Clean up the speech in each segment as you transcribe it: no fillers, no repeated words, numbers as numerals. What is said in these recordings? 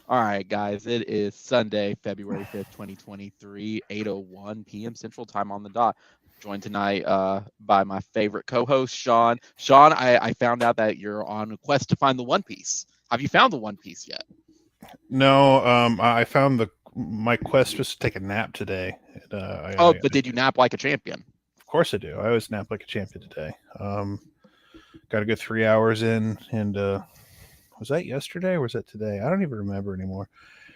All right, guys, it is Sunday, February 5th, 2023, 8:01 p.m. Central Time on the dot. Joined tonight by my favorite co-host, Sean. Sean, I found out that you're on a quest to find the One Piece. Have you found the One Piece yet? No, I found my quest was to take a nap today. Oh, but did you nap like a champion? Of course I do. I always nap like a champion today. Got a good 3 hours in, and was that yesterday or was that today? I don't even remember anymore.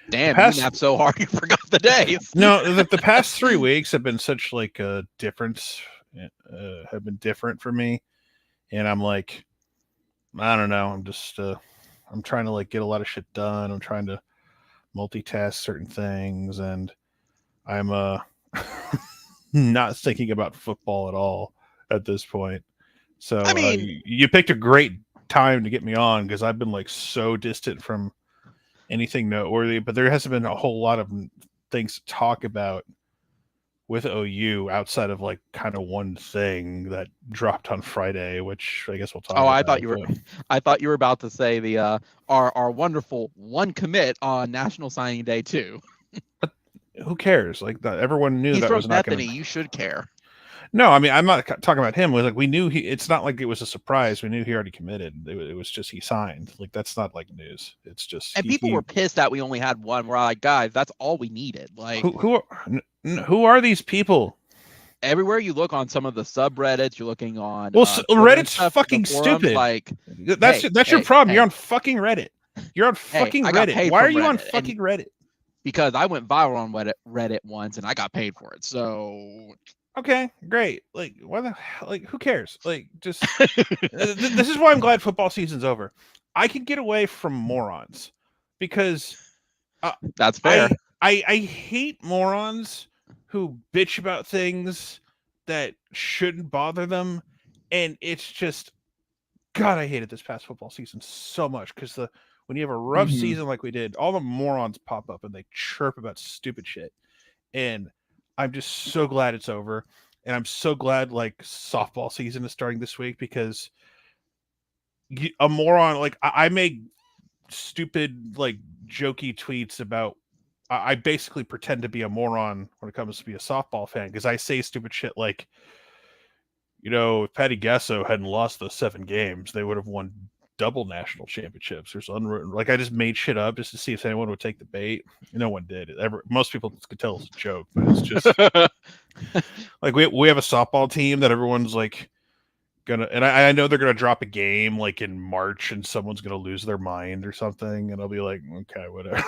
The Damn, you past napped so hard you forgot the days. no, the past 3 weeks have been such like a difference. Have been different for me, and I'm like, I don't know. I'm trying to like get a lot of shit done. I'm trying to multitask certain things, and I'm not thinking about football at all at this point. So I mean, you picked a great time to get me on because I've been like so distant from anything noteworthy, but there hasn't been a whole lot of things to talk about with OU outside of like kind of one thing that dropped on Friday, which I guess we'll talk oh, I thought about. you were, I thought you were about to say the our wonderful one commit on National Signing Day too. But who cares? Like everyone knew He's that from was not going Bethany. to. You should care. No, I mean I'm not talking about him. It was like we knew he. It's not like it was a surprise. We knew he already committed. It was just he signed. Like that's not like news. It's just And people he were pissed that we only had one. We're like, guys, that's all we needed. Like who are these people? everywhere you look on some of the subreddits, you're looking on Well, Twitter and Reddit's stuff, the fucking forums. stupid. Like, That's your problem. You're hey, on fucking Reddit. You're on hey, fucking I got Reddit. paid Why are from you on Reddit, and fucking Reddit? because I went viral on Reddit once, and I got paid for it. So Okay, great. Like, why the like? Who cares? Like, just this is why I'm glad football season's over. I can get away from morons because uh, that's fair. I hate morons who bitch about things that shouldn't bother them, and it's just God. I hated this past football season so much because the when you have a rough Mm-hmm. season like we did, all the morons pop up and they chirp about stupid shit, and I'm just so glad it's over. And I'm so glad like softball season is starting this week because a moron like I make stupid like jokey tweets about I basically pretend to be a moron when it comes to be a softball fan because I say stupid shit like, if Patty Gasso hadn't lost those 7 games, they would have won double national championships. There's unwritten like I just made shit up just to see if anyone would take the bait. No one did. Most people could tell it's a joke, but it's just like we have a softball team that everyone's like gonna, and I know they're gonna drop a game like in March, and someone's gonna lose their mind or something, and I'll be like, okay, whatever.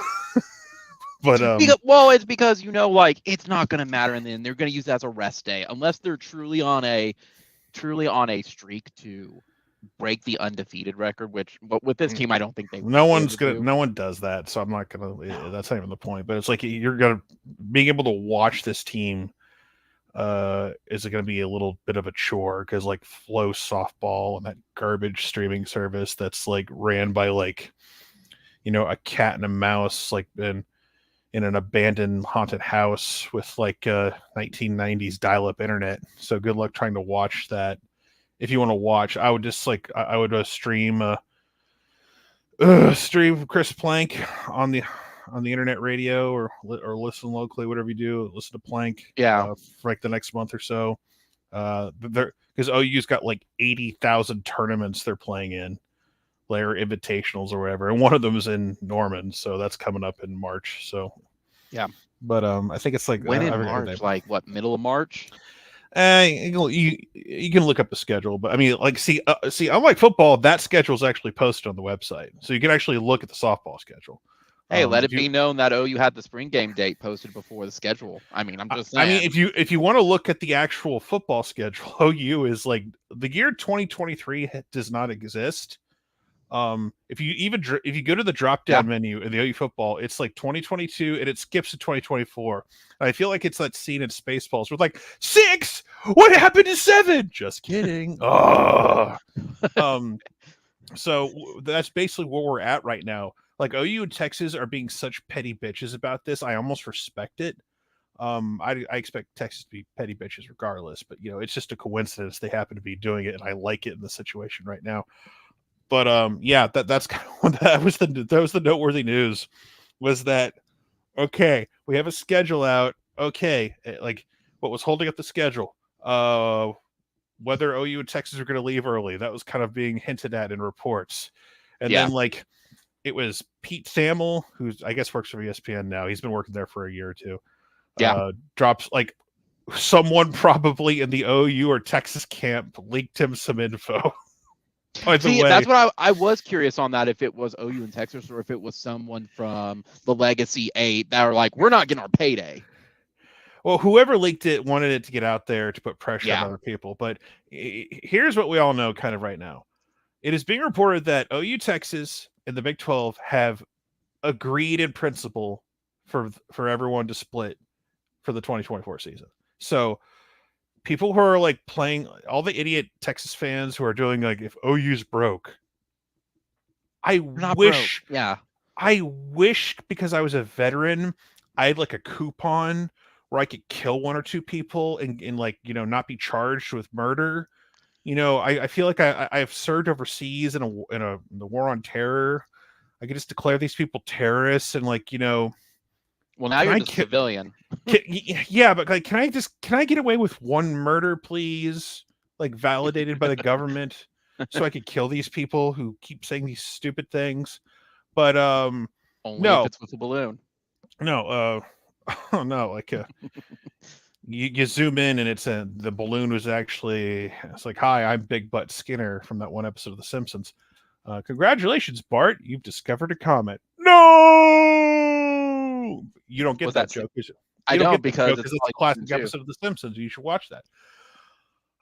But well, it's because like it's not going to matter, and then they're going to use that as a rest day unless they're truly on a streak to break the undefeated record. But with this team, I don't think they will be able to. no one does that, so I'm not gonna. That's not even the point. But it's like you're gonna being able to watch this team is it going to be a little bit of a chore because like Flow Softball and that garbage streaming service that's like ran by like a cat and a mouse like in an abandoned haunted house with like 1990s dial-up internet. So good luck trying to watch that. If you want to watch, I would just like I would stream Chris Plank on the internet radio or listen locally, whatever you do. Listen to Plank, Yeah. for like the next month or so. Because OU's got like 80,000 tournaments they're playing in, or invitationals or whatever, and one of them is in Norman, so that's coming up in March. So Yeah. but I think it's like When in March, like what, middle of March? You can look up the schedule, but I mean, like, see, unlike football, that schedule is actually posted on the website, so you can actually look at the softball schedule. Hey, let it be known that OU had the spring game date posted before the schedule. I mean, I'm just saying. I mean, if you want to look at the actual football schedule, OU is like the year 2023 does not exist. If you go to the drop down menu in the OU football, it's like 2022 and it skips to 2024. And I feel like it's that scene in Spaceballs with like 6. What happened to 7? Just kidding. Oh. So that's basically where we're at right now. Like OU and Texas are being such petty bitches about this. I almost respect it. I expect Texas to be petty bitches regardless, but it's just a coincidence they happen to be doing it, and I like it in the situation right now. But yeah, that's kind of that was the noteworthy news was that okay? We have a schedule out. Okay, like what was holding up the schedule? Whether OU and Texas are going to leave early. That was kind of being hinted at in reports. And then like it was Pete Thamel, who's I guess works for ESPN now. He's been working there for a year or two. Drops like someone probably in the OU or Texas camp leaked him some info. By the way, that's what I was curious on, that if it was OU in Texas or if it was someone from the Legacy 8 that were like, we're not getting our payday. Well, whoever leaked it wanted it to get out there to put pressure on other people. But here's what we all know kind of right now. It is being reported that OU Texas and the Big 12 have agreed in principle for everyone to split for the 2024 season. So people who are like playing, all the idiot Texas fans who are doing like, if OU's broke, I wish because I was a veteran, I had like a coupon where I could kill one or two people and like, you know, not be charged with murder. You know, I feel like I've served overseas in the war on terror. I could just declare these people terrorists and like, you know. Well, now you're just a civilian. Yeah, but like, can I get away with one murder, please? Like validated by the government, so I could kill these people who keep saying these stupid things. But only if it's with a balloon. No, oh no, like you zoom in and it's the balloon was actually, it's like, hi, I'm Big Butt Skinner from that one episode of The Simpsons. Congratulations, Bart, you've discovered a comet. No, you don't get that joke. I don't, because it's a classic episode of The Simpsons. You should watch that.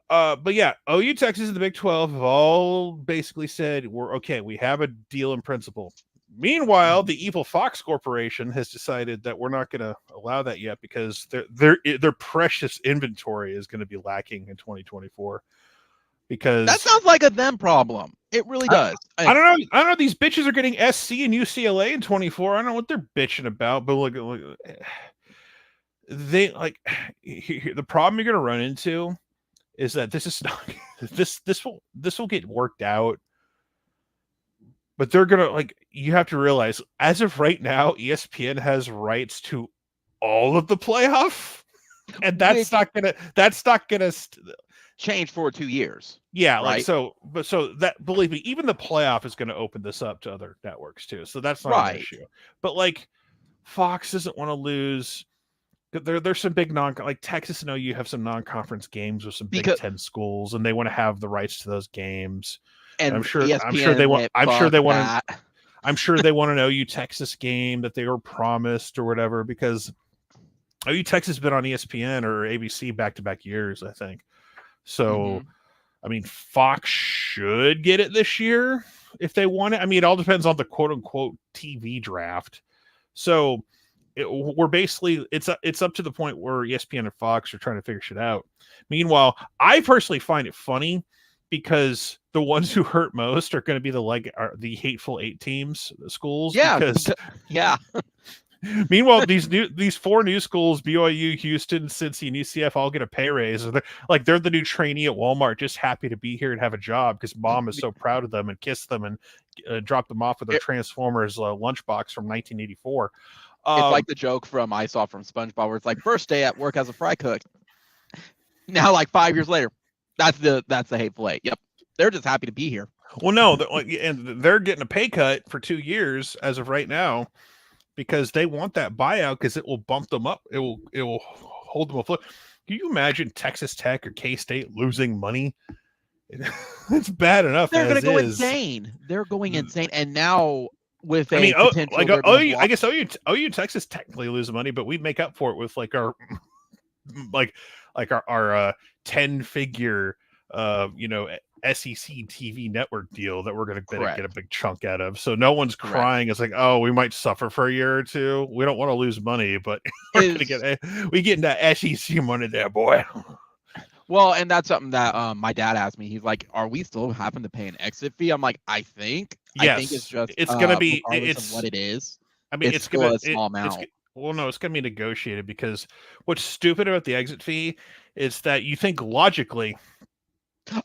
But yeah, OU, Texas, and the Big 12 have all basically said we're okay. We have a deal in principle. Meanwhile, the evil Fox Corporation has decided that we're not going to allow that yet because their precious inventory is going to be lacking in 2024. Because that sounds like a them problem. It really does. I don't know. These bitches are getting SC and UCLA in 24. I don't know what they're bitching about, but look, they like the problem you're going to run into is that this is not this will get worked out. But they're gonna, like, you have to realize, as of right now, ESPN has rights to all of the playoff, and that's not gonna change for 2 years. Yeah, right? so that, believe me, even the playoff is gonna open this up to other networks too. So that's not an issue. But like, Fox doesn't want to lose. There's some big like Texas and OU have some non-conference games with some Big Ten schools, and they want to have the rights to those games. And I'm sure they want an OU Texas game that they were promised or whatever, because OU Texas has been on ESPN or ABC back-to-back years, I think. So, I mean, Fox should get it this year if they want it. I mean, it all depends on the quote-unquote TV draft. So, we're basically, it's up to the point where ESPN and Fox are trying to figure shit out. Meanwhile, I personally find it funny because the ones who hurt most are going to be the hateful 8 teams, the schools. Meanwhile, these 4 new schools, BYU, Houston, Cincy, and UCF, all get a pay raise. They're the new trainee at Walmart, just happy to be here and have a job because mom is so proud of them and kissed them and dropped them off with their Transformers lunchbox from 1984. It's like the joke I saw from SpongeBob where it's like, first day at work as a fry cook. Now, like 5 years later, that's the hateful 8. Yep, they're just happy to be here. Well, no, they're getting a pay cut for 2 years as of right now because they want that buyout because it will bump them up. It will hold them afloat. Can you imagine Texas Tech or K-State losing money? It's bad enough. They're going to go insane. They're going insane, and now with potential, I guess OU Texas technically lose money, but we make up for it with like our 10-figure SEC TV network deal that we're going to get a big chunk out of. So no one's crying. It's like, oh, we might suffer for a year or two. We don't want to lose money, but we getting that SEC money there, boy. Well, and that's something that my dad asked me. He's like, "Are we still having to pay an exit fee?" I'm like, "I think it's just going to be it's what it is." I mean, it's still a small amount. Well, no, it's going to be negotiated because what's stupid about the exit fee is that you think logically,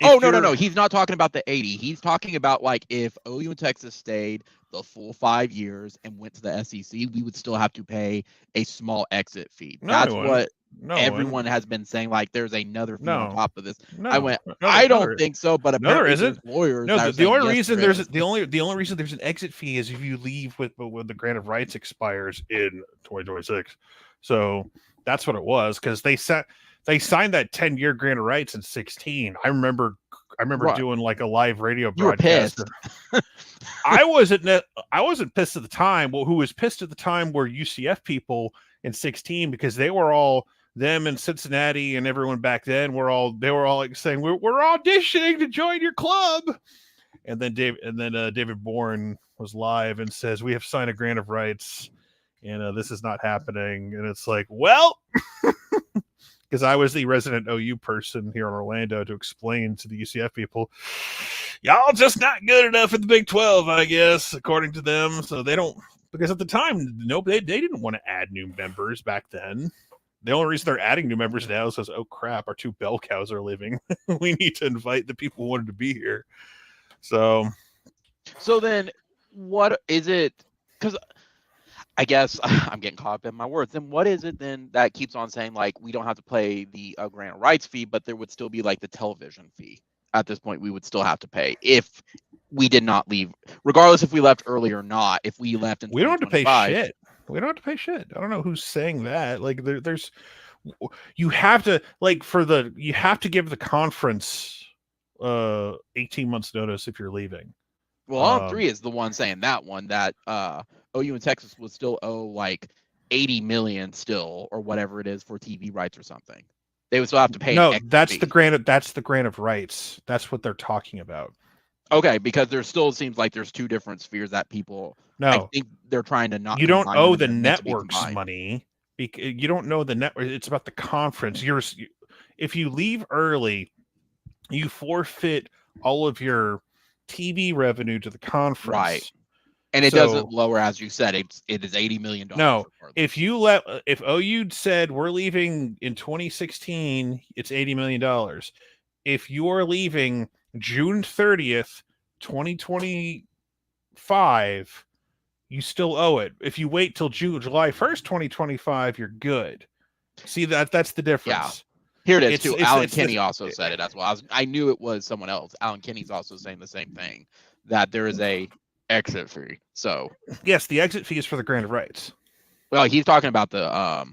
Oh, no. He's not talking about the 80. He's talking about like if OU and Texas stayed the full 5 years and went to the SEC, we would still have to pay a small exit fee. That's what everyone has been saying. Like there's another fee on top of this. I went, I don't think so, but apparently there's lawyers. No, the only reason the only reason there's an exit fee is if you leave when the grant of rights expires in 2026. So that's what it was, because they signed that 10-year grant of rights in 2016. I remember doing like a live radio broadcast. You were pissed. I wasn't pissed at the time. Well, who was pissed at the time were UCF people in 2016, because they were all, them in Cincinnati and everyone back then they were all like saying we're auditioning to join your club. And then David Bourne was live and says we have signed a grant of rights and this is not happening. And it's like, well, because I was the resident OU person here in Orlando to explain to the UCF people, y'all just not good enough in the Big 12, I guess, according to them. So they don't, because at the time, they didn't want to add new members back then. The only reason they're adding new members now is, oh crap, our 2 bell cows are leaving. We need to invite the people who wanted to be here. So then what is it? Because I guess I'm getting caught up in my words. Then what is it then that keeps on saying like we don't have to pay the grant of rights fee, but there would still be like the television fee? At this point, we would still have to pay if we did not leave, regardless if we left early or not. If we left in, we don't have to pay shit. We don't have to pay shit. I don't know who's saying that. Like there's, you have to you have to give the conference 18 months notice if you're leaving. Well, On3 is the one saying that one, that OU and Texas would still owe like $80 million still, or whatever it is, for TV rights or something. They would still have to pay. No, that's the grant of rights. That's what they're talking about. Okay, because there still seems like there's 2 different spheres that people. No, I think they're trying to not. You don't owe the networks money. You don't know the network. It's about the conference. If you leave early, you forfeit all of your TV revenue to the conference. Right. And it doesn't lower, as you said, it is $80 million. No, if OU said we're leaving in 2016, it's $80 million. If you are leaving June 30th, 2025, you still owe it. If you wait till July 1st, 2025, you're good. See, that's the difference. Yeah. Here it is, too. Alan Kinney also said it as well. I knew it was someone else. Alan Kinney's also saying the same thing, that there is a exit fee. So yes, the exit fee is for the grant of rights. Well, he's talking about the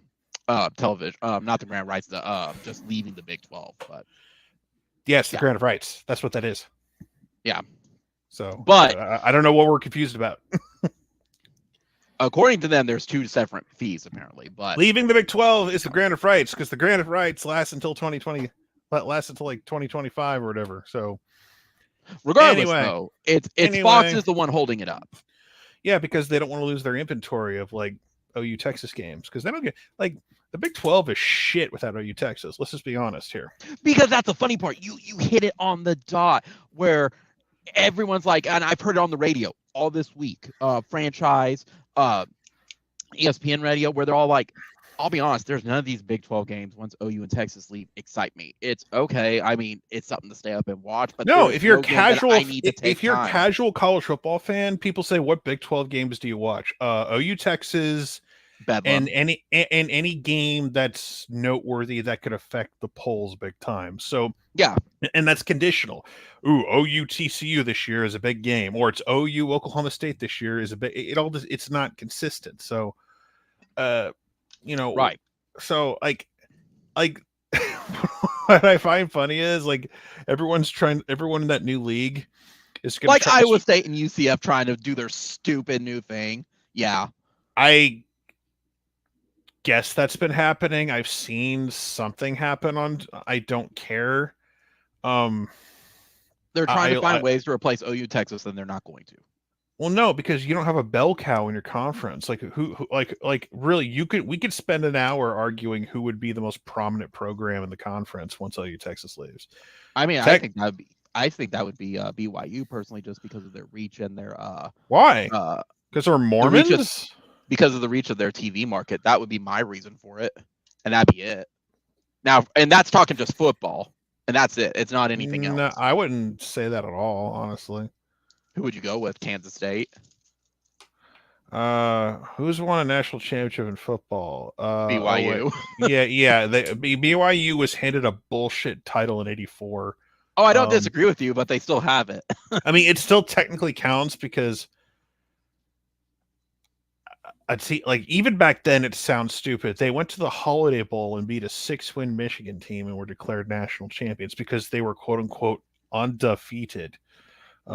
television, not the grant of rights, the just leaving the Big 12. But yes, the grant of rights. That's what that is. Yeah. So, but I don't know what we're confused about. According to them, there's 2 separate fees apparently. But leaving the Big 12 is the grant of rights, because the grant of rights lasts until 2020, lasts until like 2025 or whatever. So, regardless, though, it's Fox is the one holding it up. Yeah, because they don't want to lose their inventory of like OU Texas games, because they don't get like the Big 12 is shit without OU Texas. Let's just be honest here. Because that's the funny part. You hit it on the dot, where everyone's like, and I've heard it on the radio all this week, franchise, ESPN radio, where they're all like, I'll be honest, there's none of these Big 12 games once OU and Texas leave excite me. It's okay. I mean, it's something to stay up and watch. But no, if you're casual, if you're a casual college football fan, people say, what Big 12 games do you watch? OU Texas, and any game that's noteworthy that could affect the polls big time. So yeah, and that's conditional. Ooh, OU TCU this year is a big game, or it's OU Oklahoma State this year is a big. It's not consistent. So, right. So like what I find funny is like everyone in that new league is gonna like Iowa State and UCF trying to do their stupid new thing. Yeah, I guess that's been happening. I've seen something happen on. I don't care. They're trying to find ways to replace OU Texas, and they're not going to. Well, no, because you don't have a bell cow in your conference. Like who like really, we could spend an hour arguing who would be the most prominent program in the conference once OU Texas leaves. I mean, I think that would be BYU personally, just because of their reach and their why? Because they're Mormons. Because of the reach of their TV market, that would be my reason for it, and that'd be it. Now, and that's talking just football. and that's it. It's not anything No, else. I wouldn't say that at all, honestly. Who would you go with? Kansas State, Who's won a national championship in football? Oh wait, BYU. yeah. BYU was handed a bullshit title in '84. Oh, I don't disagree with you, but they still have it. I mean, it still technically counts because I'd see, like, even back then, it sounds stupid. They went to the Holiday Bowl and beat a 6-win Michigan team and were declared national champions because they were quote unquote undefeated.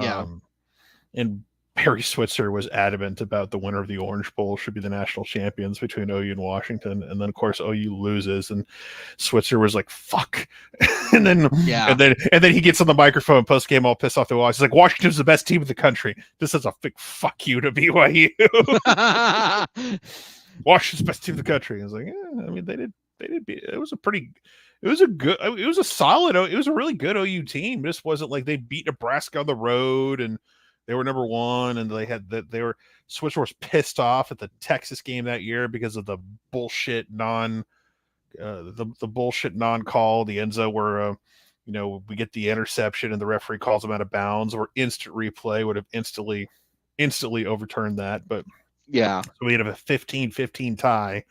Yeah. And Barry Switzer was adamant about the winner of the Orange Bowl should be the national champions between OU and Washington. And then, of course, OU loses, and Switzer was like, "Fuck!" and then he gets on the microphone post game all pissed off the wall. He's like, "Washington's the best team in the country." This is a big fuck you to BYU. Washington's best team in the country. I was like, yeah, I mean, they did. It was a really good OU team. This wasn't like they beat Nebraska on the road and they were number one, and Switzer was pissed off at the Texas game that year because of the bullshit non call, the Enzo where we get the interception and the referee calls him out of bounds, or instant replay would have instantly overturned that. But yeah, so we had a 15-15 tie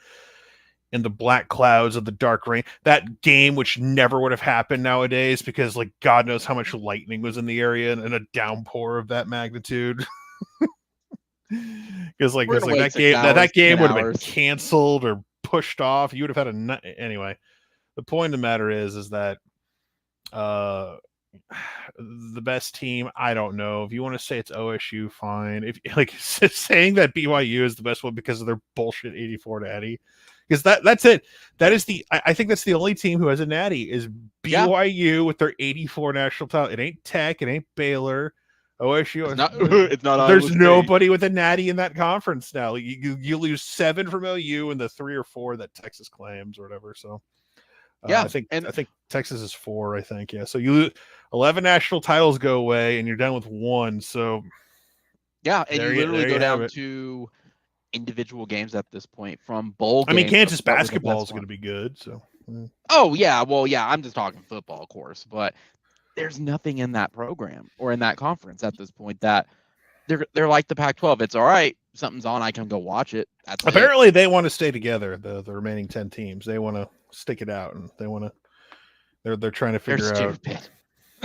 in the black clouds of the dark rain. That game, which never would have happened nowadays because, like, God knows how much lightning was in the area and a downpour of that magnitude. Because that game would have been canceled or pushed off. You would have had anyway. The point of the matter is that the best team, I don't know. If you want to say it's OSU, fine. If like saying that BYU is the best one because of their bullshit 84 natty. Because that's it. That is I think that's the only team who has a natty is BYU with their 84 national title. It ain't Tech. It ain't Baylor. OSU. It's not. There's nobody with a natty in that conference now. You lose 7 from OU and the 3 or 4 that Texas claims or whatever. So I think Texas is 4. I think So you lose 11 national titles go away and you're done with 1. So and you literally go down to individual games at this point from bowl games. I mean, Kansas basketball is going to be good. So. Oh yeah, well yeah. I'm just talking football, of course, but there's nothing in that program or in that conference at this point that they're like the Pac-12. It's all right. Something's on. I can go watch it. Apparently, they want to stay together. The remaining 10 teams. They want to stick it out, and they want to. They're trying to figure out.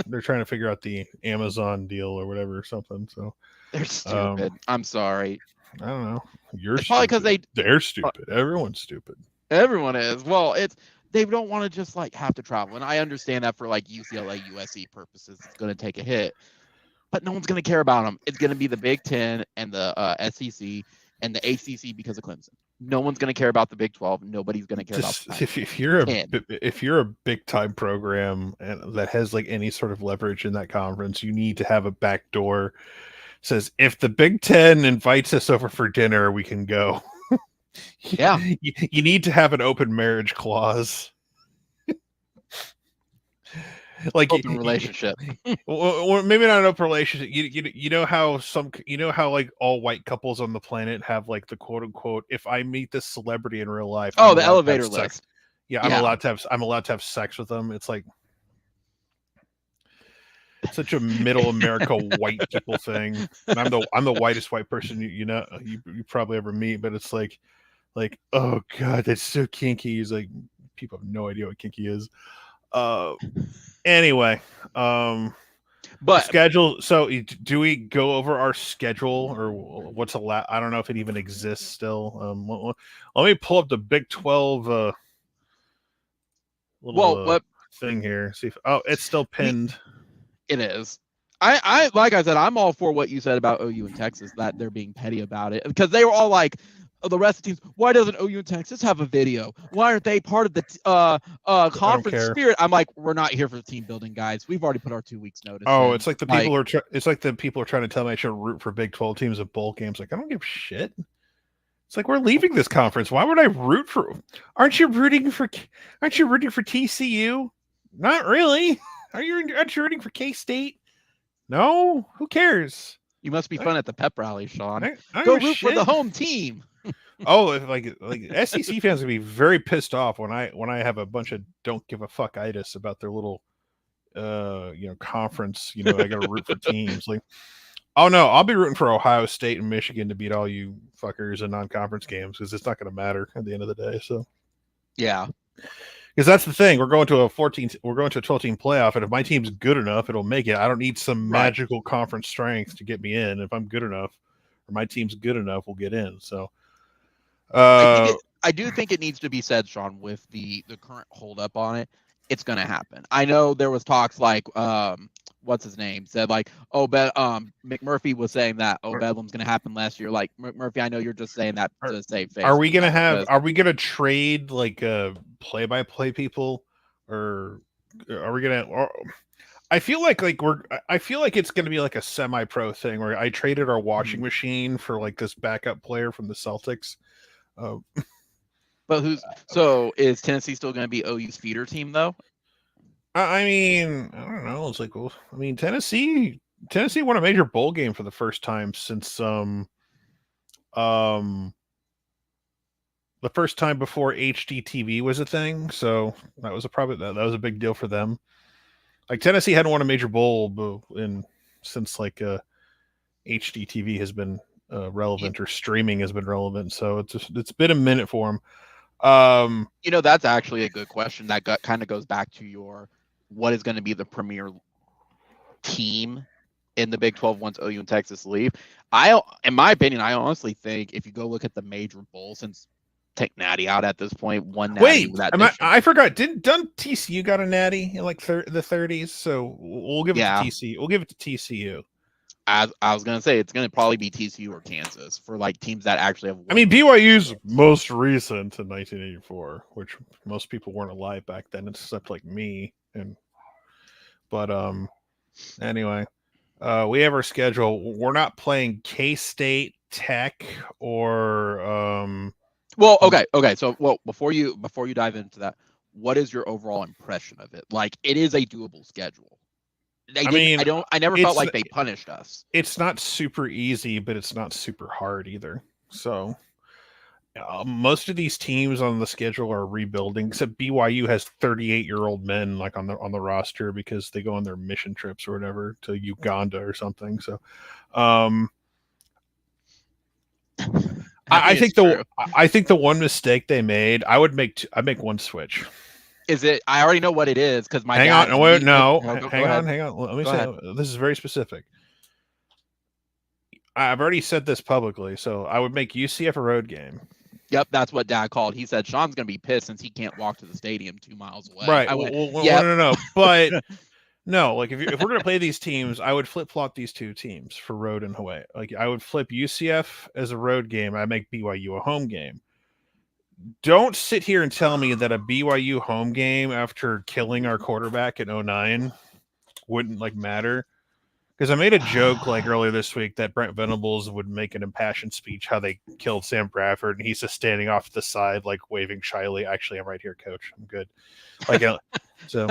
They're trying to figure out the Amazon deal or whatever or something. So they're stupid. I'm sorry. I don't know. It's probably because they're stupid. Everyone's stupid. Everyone is. Well, they don't want to just like have to travel, and I understand that for like UCLA, USC purposes, it's going to take a hit, but no one's going to care about them. It's going to be the Big Ten and the SEC and the ACC because of Clemson. No one's going to care about the Big 12. Nobody's going to care about the if you're a big time program and that has like any sort of leverage in that conference, you need to have a back door. Says if the Big Ten invites us over for dinner, we can go. Yeah, you need to have an open marriage clause. Like open relationship, or maybe not an open relationship. You know how like all white couples on the planet have like the quote unquote, if I meet this celebrity in real life, the elevator list. I'm allowed to have sex with them. It's like such a middle America white people thing. And I'm the whitest white person you probably ever meet, but it's like, oh God, that's so kinky. He's like, people have no idea what kinky is. Anyway, but schedule. So do we go over our schedule or what's allowed? I don't know if it even exists still. Let me pull up the Big 12 thing here. See if it's still pinned. It is. I like I said, I'm all for what you said about OU and Texas, that they're being petty about it, because they were all like, the rest of the teams, why doesn't OU and Texas have a video? Why aren't they part of the conference spirit? I'm like, we're not here for team building, guys. We've already put our 2 weeks notice. Oh, it's like the people are trying to tell me I should root for Big 12 teams at bowl games. Like, I don't give a shit. It's like, we're leaving this conference. Why would I root for? Aren't you rooting for TCU? Not really. Aren't you rooting for K-State? No, who cares? You must be fun at the pep rally, Sean. Go root for the home team. Oh, like SEC fans gonna be very pissed off when I have a bunch of don't give a fuck itis about their little conference. I got to root for teams. Like, oh no, I'll be rooting for Ohio State and Michigan to beat all you fuckers in non-conference games because it's not going to matter at the end of the day. So yeah, because that's the thing, we're going to a 12-team playoff, and if my team's good enough, it'll make it. I don't need some magical conference strength to get me in. If I'm good enough, or my team's good enough, we'll get in. So, I do think it needs to be said, Sean, with the current holdup on it, it's going to happen. I know there was talks like, what's his name said like, McMurphy was saying that Bedlam's going to happen last year. Like McMurphy, I know you're just saying that to save face. Are we going to trade like play-by-play people, or are we going to? I feel like it's going to be like a semi-pro thing where I traded our washing machine for like this backup player from the Celtics. But is Tennessee still going to be OU's feeder team though? I mean, I don't know. It's like, well, I mean, Tennessee won a major bowl game for the first time since the first time before HDTV was a thing. So that was that was a big deal for them. Like Tennessee hadn't won a major bowl since like HDTV has been relevant, or streaming has been relevant. So it's been a minute for them. That's actually a good question. That kind of goes back to what is going to be the premier team in the Big 12 once OU and Texas leave. In my opinion, I honestly think if you go look at the major bowl, since take Natty out at this point, one Natty. Wait, I forgot. Didn't TCU got a Natty in like the 30s? So we'll give it to TCU. We'll give it to TCU. I was gonna say it's gonna probably be TCU or Kansas for like teams that actually have. I mean, BYU's most recent in 1984, which most people weren't alive back then, except like me. But anyway, we have our schedule. We're not playing K-State, Tech, or Well, okay. So, before you dive into that, what is your overall impression of it? Like, it is a doable schedule. I never felt like they punished us. It's not super easy, but it's not super hard either. So most of these teams on the schedule are rebuilding, except BYU has 38-year-old men like on the roster because they go on their mission trips or whatever to Uganda or something. So I think the one mistake they made, I'd make one switch. Is it? I already know what it is because my hang dad. Hang on. Let me say this is very specific. I've already said this publicly, so I would make UCF a road game. Yep, that's what Dad called. He said Sean's gonna be pissed since he can't walk to the stadium 2 miles away. Right. No. But no, like if we're gonna play these teams, I would flip flop these two teams for road and away. Like I would flip UCF as a road game. I make BYU a home game. Don't sit here and tell me that a BYU home game after killing our quarterback in 2009 wouldn't like matter. Because I made a joke like earlier this week that Brent Venables would make an impassioned speech how they killed Sam Bradford, and he's just standing off to the side like waving shyly. Actually, I'm right here, Coach. I'm good. Like so.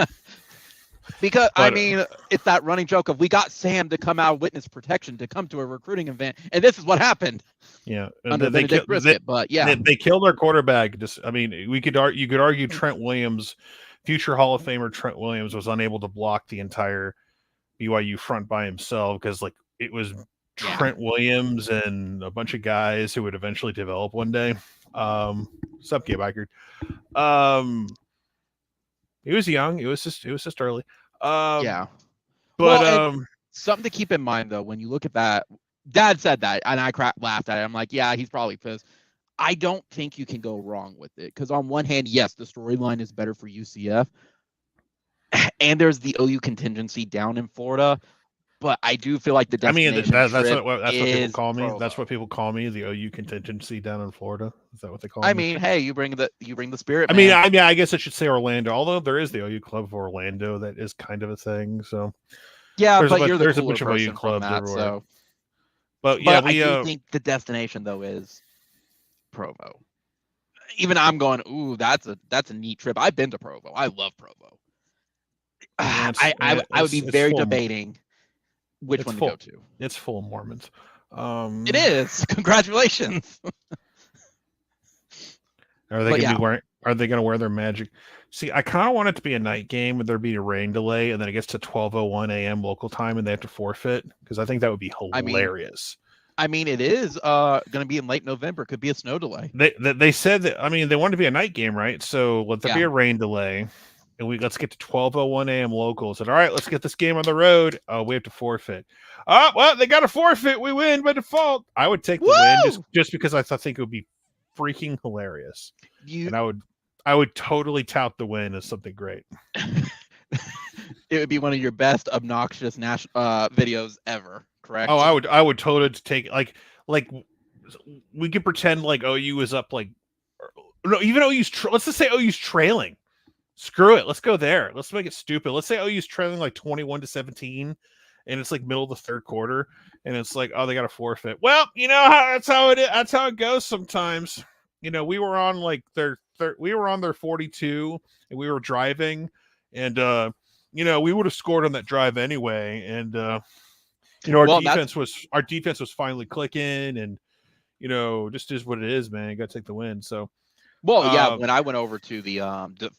Because I mean, it's that running joke of we got Sam to come out of witness protection to come to a recruiting event, and this is what happened. Yeah, they killed our quarterback. You could argue Trent Williams, future Hall of Famer Trent Williams, was unable to block the entire BYU front by himself because like it was Trent Williams and a bunch of guys who would eventually develop one day. Sup, Gabe Eichert. He was young. It was just early. But something to keep in mind though, when you look at that, Dad said that, and I laughed at it. I'm like, yeah, he's probably pissed. I don't think you can go wrong with it because on one hand, yes, the storyline is better for UCF, and there's the OU contingency down in Florida. But I do feel like the destination that's what people call me. That's what people call me, the OU contingency down in Florida. Is that what they call me? I mean, hey, you bring the spirit. I guess I should say Orlando. Although there is the OU club of Orlando, that is kind of a thing. So yeah, there's a bunch of OU clubs everywhere. So. But I do think the destination though is Provo. Even I'm going, ooh, that's a neat trip. I've been to Provo. I love Provo. I would be very debating which one to go to. It's full of Mormons. It is. Congratulations. Are they going to be wearing? Are they going to wear their magic? See, I kind of want it to be a night game where there be a rain delay, and then it gets to 12:01 a.m. local time, and they have to forfeit, because I think that would be I mean, hilarious. it is going to be in late November. Could be a snow delay. They said that. I mean, they wanted to be a night game, right? So let there be a rain delay, and let's get to 12:01 a.m. local. Said, all right, let's get this game on the road. Oh, we have to forfeit. Oh, well, they got to forfeit. We win by default. I would take the win just because I think it would be freaking hilarious, and I would totally tout the win as something great. It would be one of your best obnoxious videos ever, correct? Oh, I would totally take like we could pretend like OU is up no, even OU's let's just say OU's trailing. Screw it. Let's go there. Let's make it stupid. Let's say OU's trailing like 21-17 and it's like middle of the third quarter and it's like, oh, they got a forfeit. Well, that's how it is. That's how it goes sometimes. We were on like we were on their 42 and we were driving and we would have scored on that drive anyway and our defense was finally clicking and just is what it is, man. You got to take the win. So well, yeah, when I went over to the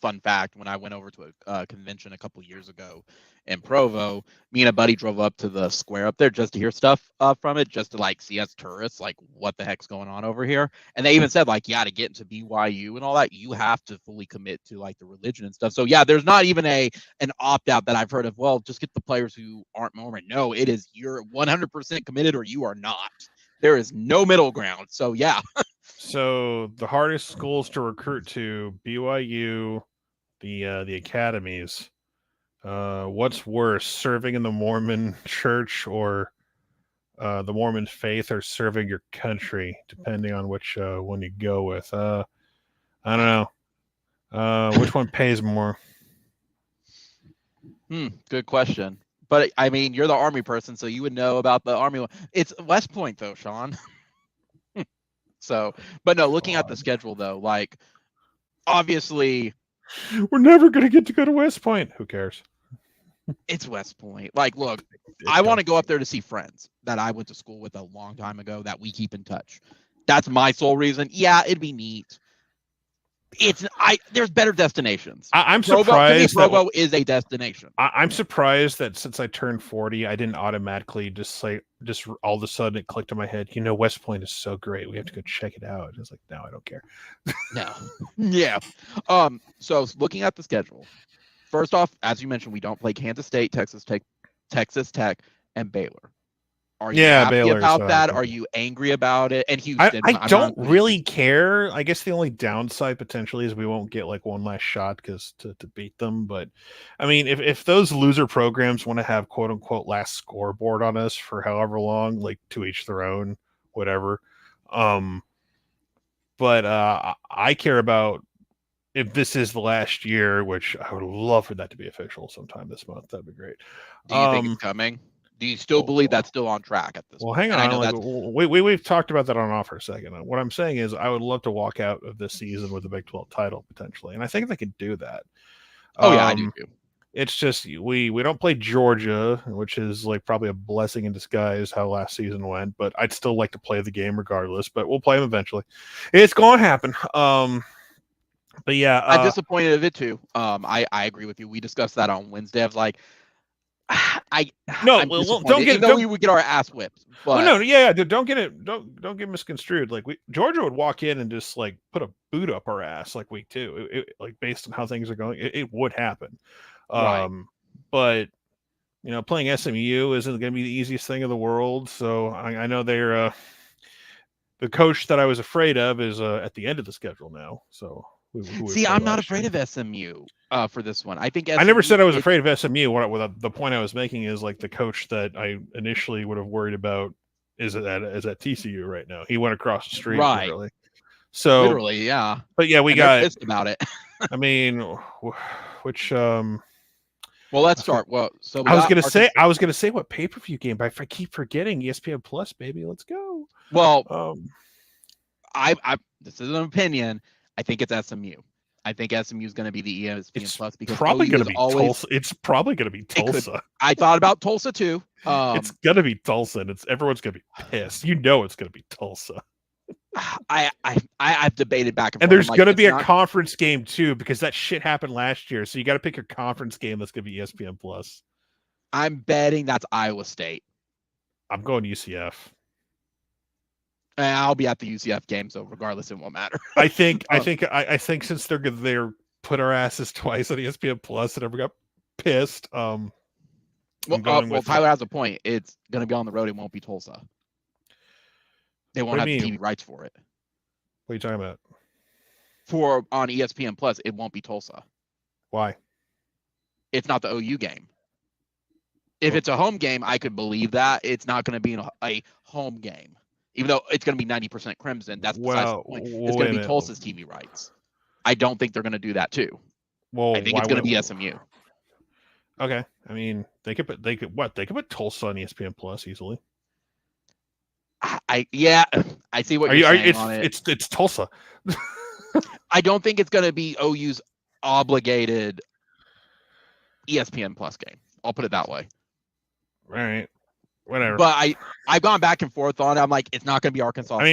fun fact, when I went over to a convention a couple years ago in Provo, me and a buddy drove up to the square up there just to hear stuff from it, just to like see as tourists, like what the heck's going on over here. And they even said like, yeah, to get into BYU and all that, you have to fully commit to like the religion and stuff. So yeah, there's not even an opt out that I've heard of. Well, just get the players who aren't Mormon. No, it is you're 100% committed or you are not. There is no middle ground. So yeah. So the hardest schools to recruit to, BYU, the academies. What's worse, serving in the Mormon church or the Mormon faith, or serving your country, depending on which one you go with? I don't know. Which one pays more? Good question. But I mean, you're the Army person, so you would know about the Army one. It's West Point, though, Sean. So, but no, looking at the schedule, though, like, obviously, we're never going to get to go to West Point. Who cares? It's West Point. Like, look, I want to go up there to see friends that I went to school with a long time ago that we keep in touch. That's my sole reason. Yeah, it'd be neat. There's better destinations. I'm surprised Provo is a destination. I'm surprised that since I turned 40, I didn't automatically just all of a sudden it clicked in my head. West Point is so great. We have to go check it out. It's like, no, I don't care. No. Yeah. So looking at the schedule, first off, as you mentioned, we don't play Kansas State, Texas Tech, and Baylor. Are you happy Baylor's about that? Are you angry about it? And Houston, I don't really care. I guess the only downside potentially is we won't get like one last shot because to beat them. But I mean, if those loser programs want to have quote unquote last scoreboard on us for however long, like to each their own, whatever. But I care about if this is the last year, which I would love for that to be official sometime this month. That'd be great. Do you think it's coming? Do you still believe that's still on track at this point? Well, hang on. We've talked about that on off for a second. What I'm saying is I would love to walk out of this season with a Big 12 title potentially, and I think they could do that. Oh, yeah, I do too. It's just we don't play Georgia, which is like probably a blessing in disguise how last season went, but I'd still like to play the game regardless, but we'll play them eventually. It's going to happen. But yeah. I'm disappointed of it too. I agree with you. We discussed that on Wednesday. I was like, don't get our ass whipped. But don't get misconstrued. Like Georgia would walk in and just like put a boot up our ass like week 2. Like based on how things are going, it would happen. Right. But playing SMU isn't going to be the easiest thing in the world. So I know they're the coach that I was afraid of is at the end of the schedule now. So. See, I'm not afraid of SMU for this one. I think I never said I was afraid of SMU. The point I was making is like the coach that I initially would have worried about is at TCU right now. He went across the street, right? Literally. So literally, yeah. But yeah, we got pissed about it. I mean, which well, let's start. Well, so I was gonna say what pay-per-view game, but I keep forgetting ESPN Plus, baby. Let's go. Well, I this is an opinion. I think it's SMU. I think SMU is going to be the ESPN Plus because probably going to be Tulsa. It's probably going to be Tulsa. I thought about Tulsa too. It's going to be Tulsa, and everyone's going to be pissed. It's going to be Tulsa. I've debated back and And forth. there's I'm like, going to it's be a not. conference game too, because that shit happened last year. So you got to pick a conference game that's going to be ESPN Plus. I'm betting that's Iowa State. I'm going UCF. And I'll be at the UCF game, so regardless, it won't matter. I think since they're put our asses twice on ESPN Plus and everyone got pissed. I'm going with Tyler has a point. It's going to be on the road. It won't be Tulsa. They won't have the TV rights for it. What are you talking about? For on ESPN Plus, it won't be Tulsa. Why? It's not the OU game. If it's a home game, I could believe that. It's not going to be a home game. Even though it's going to be 90% Crimson, that's besides the point. It's going to be Tulsa's TV rights. I don't think they're going to do that too. Well, I think it's going to be SMU. Okay, I mean they could put Tulsa on ESPN Plus easily. I see what you're saying on it. It's Tulsa. I don't think it's going to be OU's obligated ESPN Plus game. I'll put it that way. All right. Whatever. But I've gone back and forth on it. I'm like, it's not going to be Arkansas. I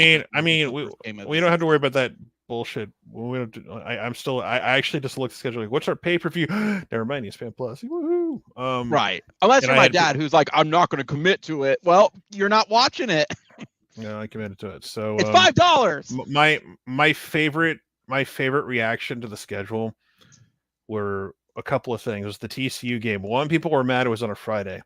mean, we don't have to worry about that bullshit. We don't. I actually just looked at the schedule. Like, what's our pay per view? Never mind, ESPN Plus. Woohoo! Right. Unless you're my dad, who's like, I'm not going to commit to it. Well, you're not watching it. No, I committed to it. So it's $5. My favorite reaction to the schedule were a couple of things. It was the TCU game. One, people were mad it was on a Friday.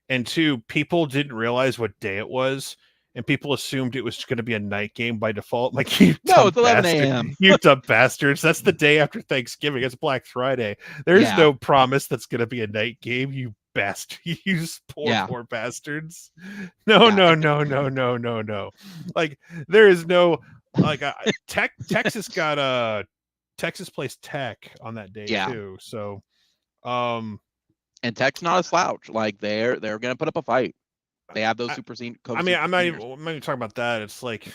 And two, people didn't realize what day it was, and people assumed it was going to be a night game by default. Like, it's 11 a.m. You dumb bastards. That's the day after Thanksgiving. It's Black Friday. There's no promise that's going to be a night game, you bastard. You poor bastards. No. Like, there is no, like, Texas got Texas plays Tech on that day too. So, and Tech's not a slouch. Like they're going to put up a fight. They have those super senior. I'm not even talking about that. It's like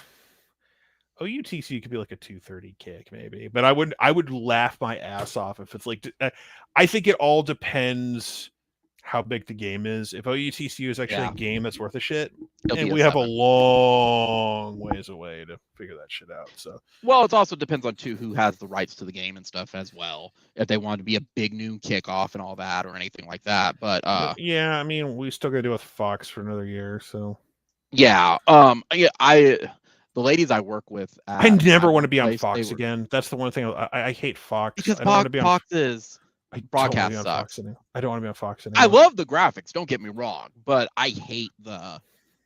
OUTC could be like a 230 kick maybe, but I would laugh my ass off if it's like. I think it all depends how big the game is. If OUTC is actually a game that's worth a shit, and we have a long ways away to figure that shit out. So, well, it also depends on who has the rights to the game and stuff as well. If they want to be a big noon kickoff and all that or anything like that, but yeah, I mean, we still got to deal with Fox for another year, so the ladies I work with, I never want to be on Fox again. That's the one thing I hate Fox because Fox's broadcast sucks. I don't want to be on Fox anymore. I love the graphics. Don't get me wrong, but I hate the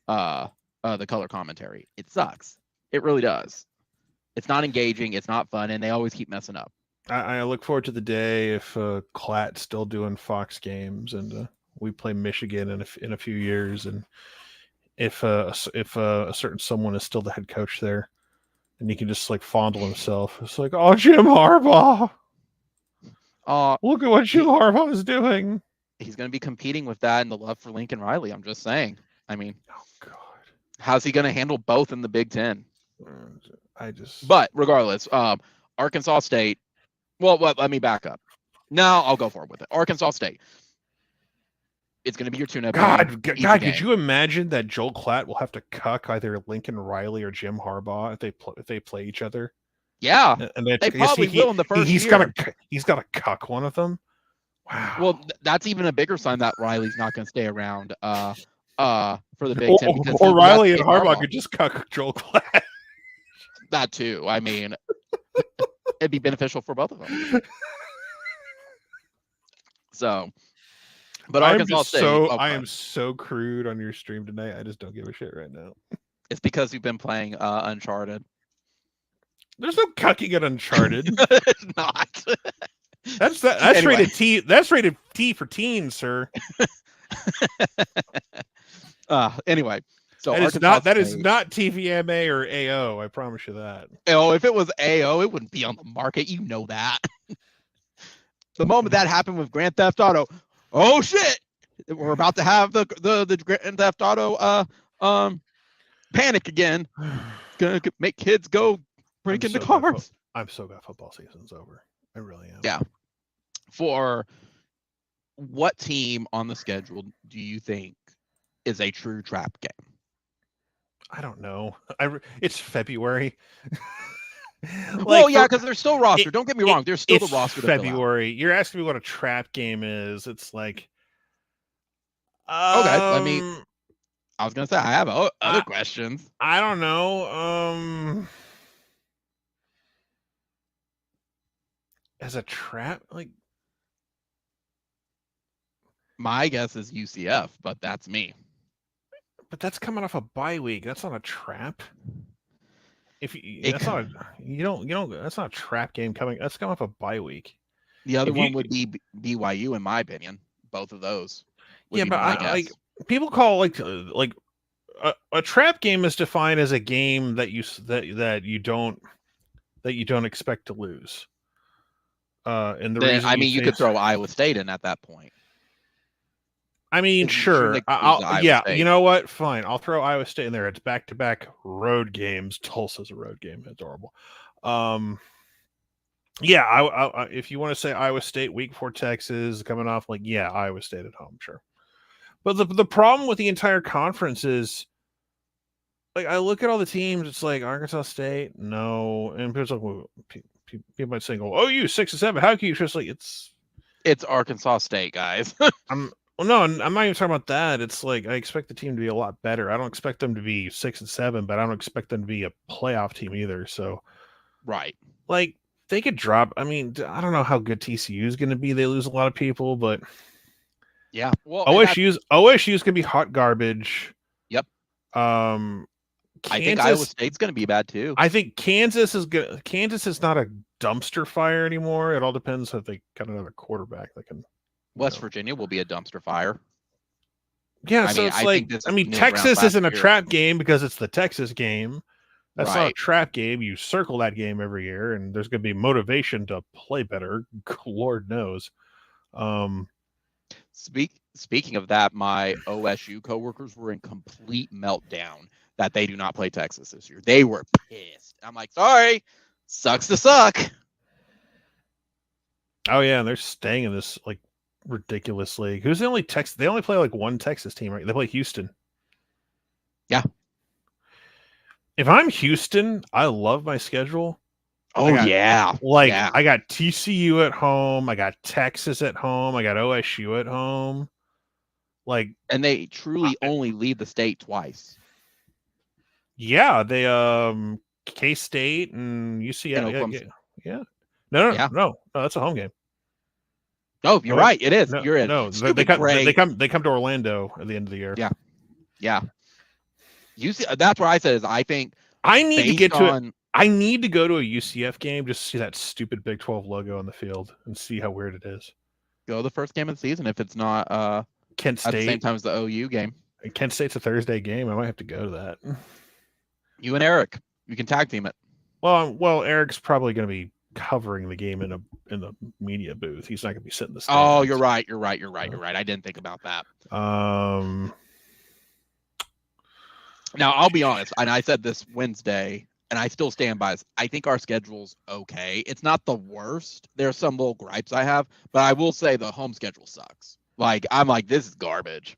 color commentary. It sucks. It really does. It's not engaging. It's not fun, and they always keep messing up. I look forward to the day if Clat's still doing Fox games and we play Michigan in a few years, and if a certain someone is still the head coach there, and he can just like fondle himself. It's like, oh, Jim Harbaugh. Look at what Jim Harbaugh is doing. He's going to be competing with that and the love for Lincoln Riley. I'm just saying. I mean, oh God, how's he going to handle both in the Big Ten? But regardless, Arkansas State. Well, let me back up. No, I'll go forward with it. Arkansas State. It's going to be your tune-up. God, could you imagine that Joel Klatt will have to cuck either Lincoln Riley or Jim Harbaugh if they play each other? Yeah, and they probably will in the first year. He's got to cuck one of them. Wow. Well, that's even a bigger sign that Riley's not going to stay around for the Big Ten. Or Riley and Harbaugh could just cuck Joel Klatt. That too. I mean, it'd be beneficial for both of them. So, but Arkansas State. I am so crude on your stream tonight. I just don't give a shit right now. It's because you've been playing Uncharted. There's no cucking at Uncharted. It's not. That's anyway. Rated T. That's rated T for teens, sir. Anyway, so that is not TVMA or AO. I promise you that. Oh, if it was AO, it wouldn't be on the market. You know that. The moment that happened with Grand Theft Auto, oh shit, we're about to have the Grand Theft Auto panic again. It's gonna make kids go break into cars. I'm so glad football season's over. I really am. Yeah. For what team on the schedule do you think is a true trap game? I don't know. It's February. Well, Like yeah, for because they're still roster. it, Don't get me wrong. There's still the it's roster to fill out. February. You're asking me what a trap game is. It's like, Okay, um, I was gonna say I have other I questions. I don't know. As a trap, like, My guess is UCF, but that's me. but that's coming off a bye week. That's not a trap. It, That's not a, you don't that's not a trap game coming. That's coming off a bye week. the other If you one would be BYU, in my opinion. Both of those would Yeah, be but my I guess. like people call like a trap game is defined as a game that you don't expect to lose. And the Then reason I mean, you could face, throw Iowa State in at that point. I mean, 'Cause you shouldn't sure, lose to Iowa yeah, State. you know what? Fine, I'll throw Iowa State in there. It's back-to-back road games. Tulsa's a road game. It's horrible. Yeah, if you want to say Iowa State week 4 Texas coming off, like, yeah, Iowa State at home, sure. But the problem with the entire conference is, like, I look at all the teams. It's like Arkansas State, no, and people like, well, people might say, "Oh, you 6-7. How can you just like it's Arkansas State, guys. Well, no, I'm not even talking about that. It's like I expect the team to be a lot better. I don't expect them to be 6-7, but I don't expect them to be a playoff team either. So, Right. like, they could drop. I mean, I don't know how good TCU is going to be. They lose a lot of people, but Yeah. Well, OSU's going to be hot garbage. Yep. Kansas, I think Iowa State's going to be bad too. I think Kansas is good. Kansas is not a dumpster fire anymore. It all depends if they got another quarterback that can. West Virginia will be a dumpster fire. Yeah, so it's like, Texas isn't a trap game because it's the Texas game. That's not a trap game. You circle that game every year, and there's going to be motivation to play better. Lord knows. Speaking of that, my OSU coworkers were in complete meltdown that they do not play Texas this year. They were pissed. I'm like, sorry, sucks to suck. Oh yeah, and they're staying in this like ridiculous league. Who's the only Texas? They only play like one Texas team, right? They play Houston. Yeah. If I'm Houston, I love my schedule. Oh, yeah. I got TCU at home. I got Texas at home. I got OSU at home. And they truly only lead the state twice. Yeah, they K-State and UCF. Yeah. No, that's a home game. No, you're right. It is. You're in. No, they come to Orlando at the end of the year. Yeah. That's what I said. Is I think I need to get to it. I need to go to a UCF game just to see that stupid Big 12 logo on the field and see how weird it is. Go the first game of the season if it's not Kent State at the same time as the OU game. Kent State's a Thursday game. I might have to go to that. You and Eric, you can tag team it. Well, Eric's probably going to be covering the game in the media booth. He's not going to be sitting in the stands. Oh, you're right. I didn't think about that. Now I'll be honest, and I said this Wednesday, and I still stand by this. I think our schedule's okay. It's not the worst. There's some little gripes I have, but I will say the home schedule sucks. Like, I'm like, this is garbage.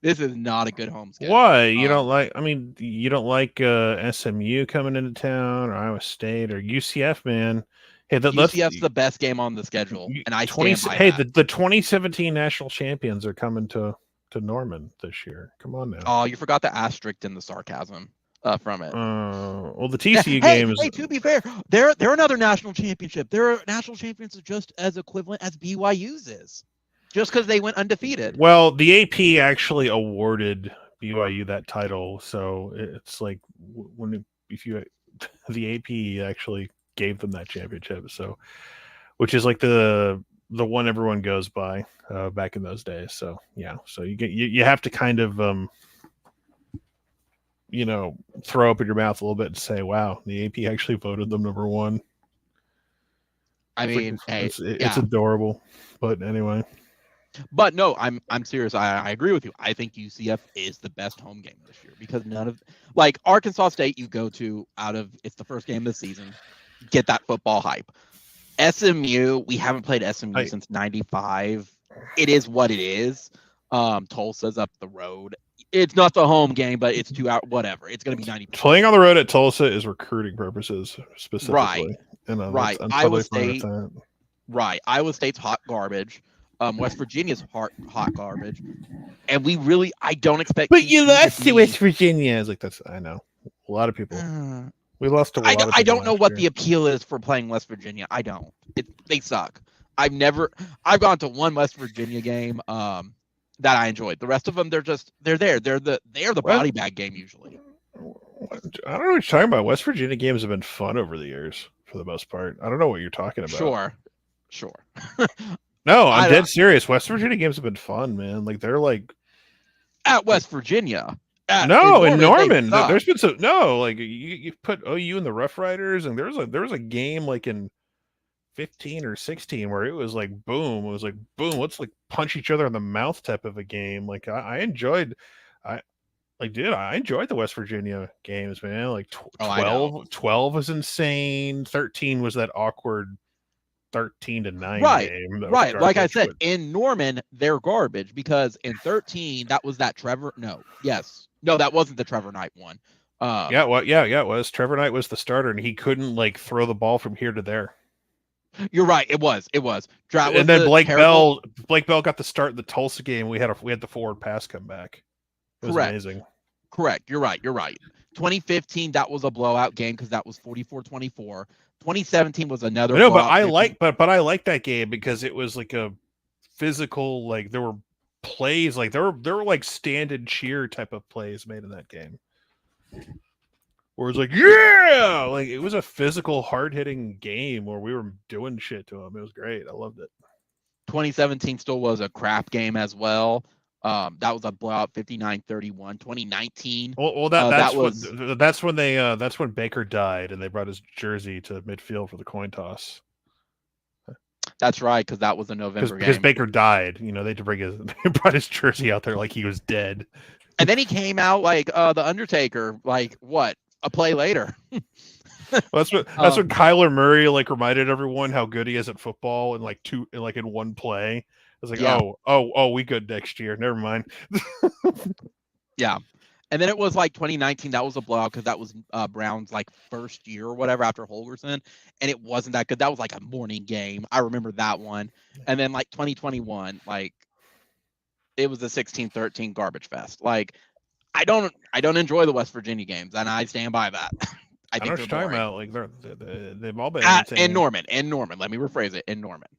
This is not a good home schedule. Why? You don't like? I mean, you don't like SMU coming into town, or Iowa State, or UCF, man. Hey, UCF's the best game on the schedule, and I stand by that. The 2017 national champions are coming to Norman this year. Come on now. Oh, you forgot the asterisk and the sarcasm from it. Well, the TCU game is. Hey, to be fair, they're another national championship. They're national champions are just as equivalent as BYU's is, just because they went undefeated. Well, the AP actually awarded BYU that title, so it's like the AP actually gave them that championship. So, which is like the one everyone goes by back in those days. So yeah, so you have to kind of throw up in your mouth a little bit and say, wow, the AP actually voted them number one. I mean, it's adorable, but anyway. But no, I'm serious. I agree with you. I think UCF is the best home game this year because none of Arkansas State you go to it's the first game of the season, get that football hype. SMU, we haven't played SMU since '95. It is what it is. Tulsa's up the road. It's not the home game, but it's 2 hours. Whatever. It's going to be 90. Playing on the road at Tulsa is recruiting purposes specifically. Right. And Right. I'm Iowa totally fine with State. that. Right. Iowa State's hot garbage. West Virginia's hot garbage. And I don't expect. But you TCU lost to West Virginia. I was like, I know. A lot of people. We lost to a lot of people. I don't know what year. the appeal is for playing West Virginia. I don't. They suck. I've gone to one West Virginia game that I enjoyed. The rest of them, they're there. They're the body bag game usually. I don't know what you're talking about. West Virginia games have been fun over the years for the most part. I don't know what you're talking about. Sure. No, I'm dead serious. West Virginia games have been fun, man. Like they're like at West Virginia. In Norman, there's been some like you put OU in the Rough Riders, and there was a game like in 15 or 16 where it was like boom. It was like boom. Let's like punch each other in the mouth type of a game. Like I enjoyed the West Virginia games, man. Like 12 was insane. 13 was that awkward 13-9 game. Right. Like I said, in Norman, they're garbage because in 13, that was that Trevor. No, that wasn't the Trevor Knight one. It was. Trevor Knight was the starter, and he couldn't like throw the ball from here to there. You're right. It was. And then Blake Bell got the start in the Tulsa game. We had the forward pass come back. It was amazing. Correct. You're right. 2015, that was a blowout game because that was 44-24. 2017 was another. No, but I like that game because it was like a physical. Like there were plays, like there were like stand and cheer type of plays made in that game. Where it's like, yeah, like it was a physical, hard hitting game where we were doing shit to them. It was great. I loved it. 2017 still was a crap game as well. That was a blowout, 59-31. 2019. Well, that's when Baker died and they brought his jersey to midfield for the coin toss. That's right, because that was a November game. Because Baker died, they had to they brought his jersey out there like he was dead. And then he came out like the Undertaker, like what? A play later. Well, that's when Kyler Murray like reminded everyone how good he is at football in one play. I was like, we good next year. Never mind. Yeah. And then it was like 2019. That was a blowout because that was Brown's like first year or whatever after Holgorsen. And it wasn't that good. That was like a morning game. I remember that one. And then like 2021, like it was a 16-13 garbage fest. Like I don't enjoy the West Virginia games, and I stand by that. I think they're boring. About. Like they've all been in Norman. Let me rephrase it. In Norman.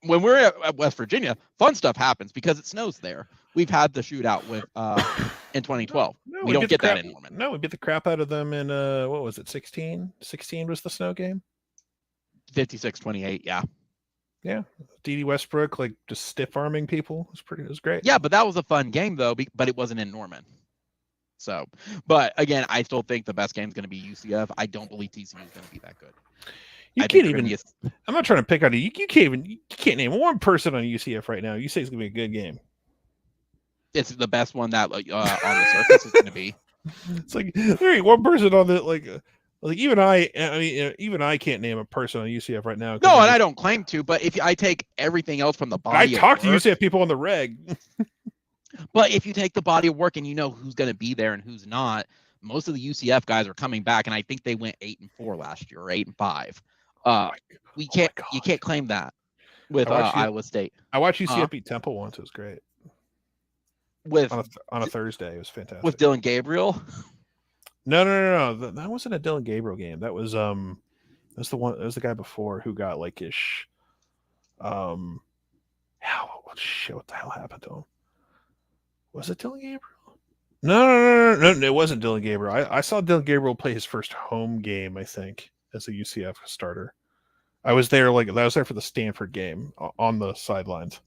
When we're at West Virginia, fun stuff happens because it snows there. We've had the shootout with in 2012. We don't get that in Norman. No, we beat the crap out of them in what was it, 16? 16 was the snow game? 56-28, yeah. Yeah. D.D. Westbrook, like just stiff arming people. It was great. Yeah, but that was a fun game though, but it wasn't in Norman. So, but again, I still think the best game is going to be UCF. I don't believe TCU is going to be that good. I'm not trying to pick on you. You can't name one person on UCF right now. You say it's going to be a good game. It's the best one that on the surface is going to be. It's like there ain't one person on the like even I can't name a person on UCF right now. No, and I don't claim to. But if I take everything else from the body, I talk to UCF people on the reg. But if you take the body of work and you know who's going to be there and who's not, most of the UCF guys are coming back, and I think they went 8-4 last year, or 8-5. You can't claim that with Iowa State. I watched UCF beat Temple once. It was great. On a Thursday, it was fantastic. With Dylan Gabriel. No. That wasn't a Dylan Gabriel game. That was that's the one. That was the guy before who got like ish. What the hell happened to him? Was it Dylan Gabriel? No, it wasn't Dylan Gabriel. I saw Dylan Gabriel play his first home game, I think, as a UCF starter. I was there for the Stanford game on the sidelines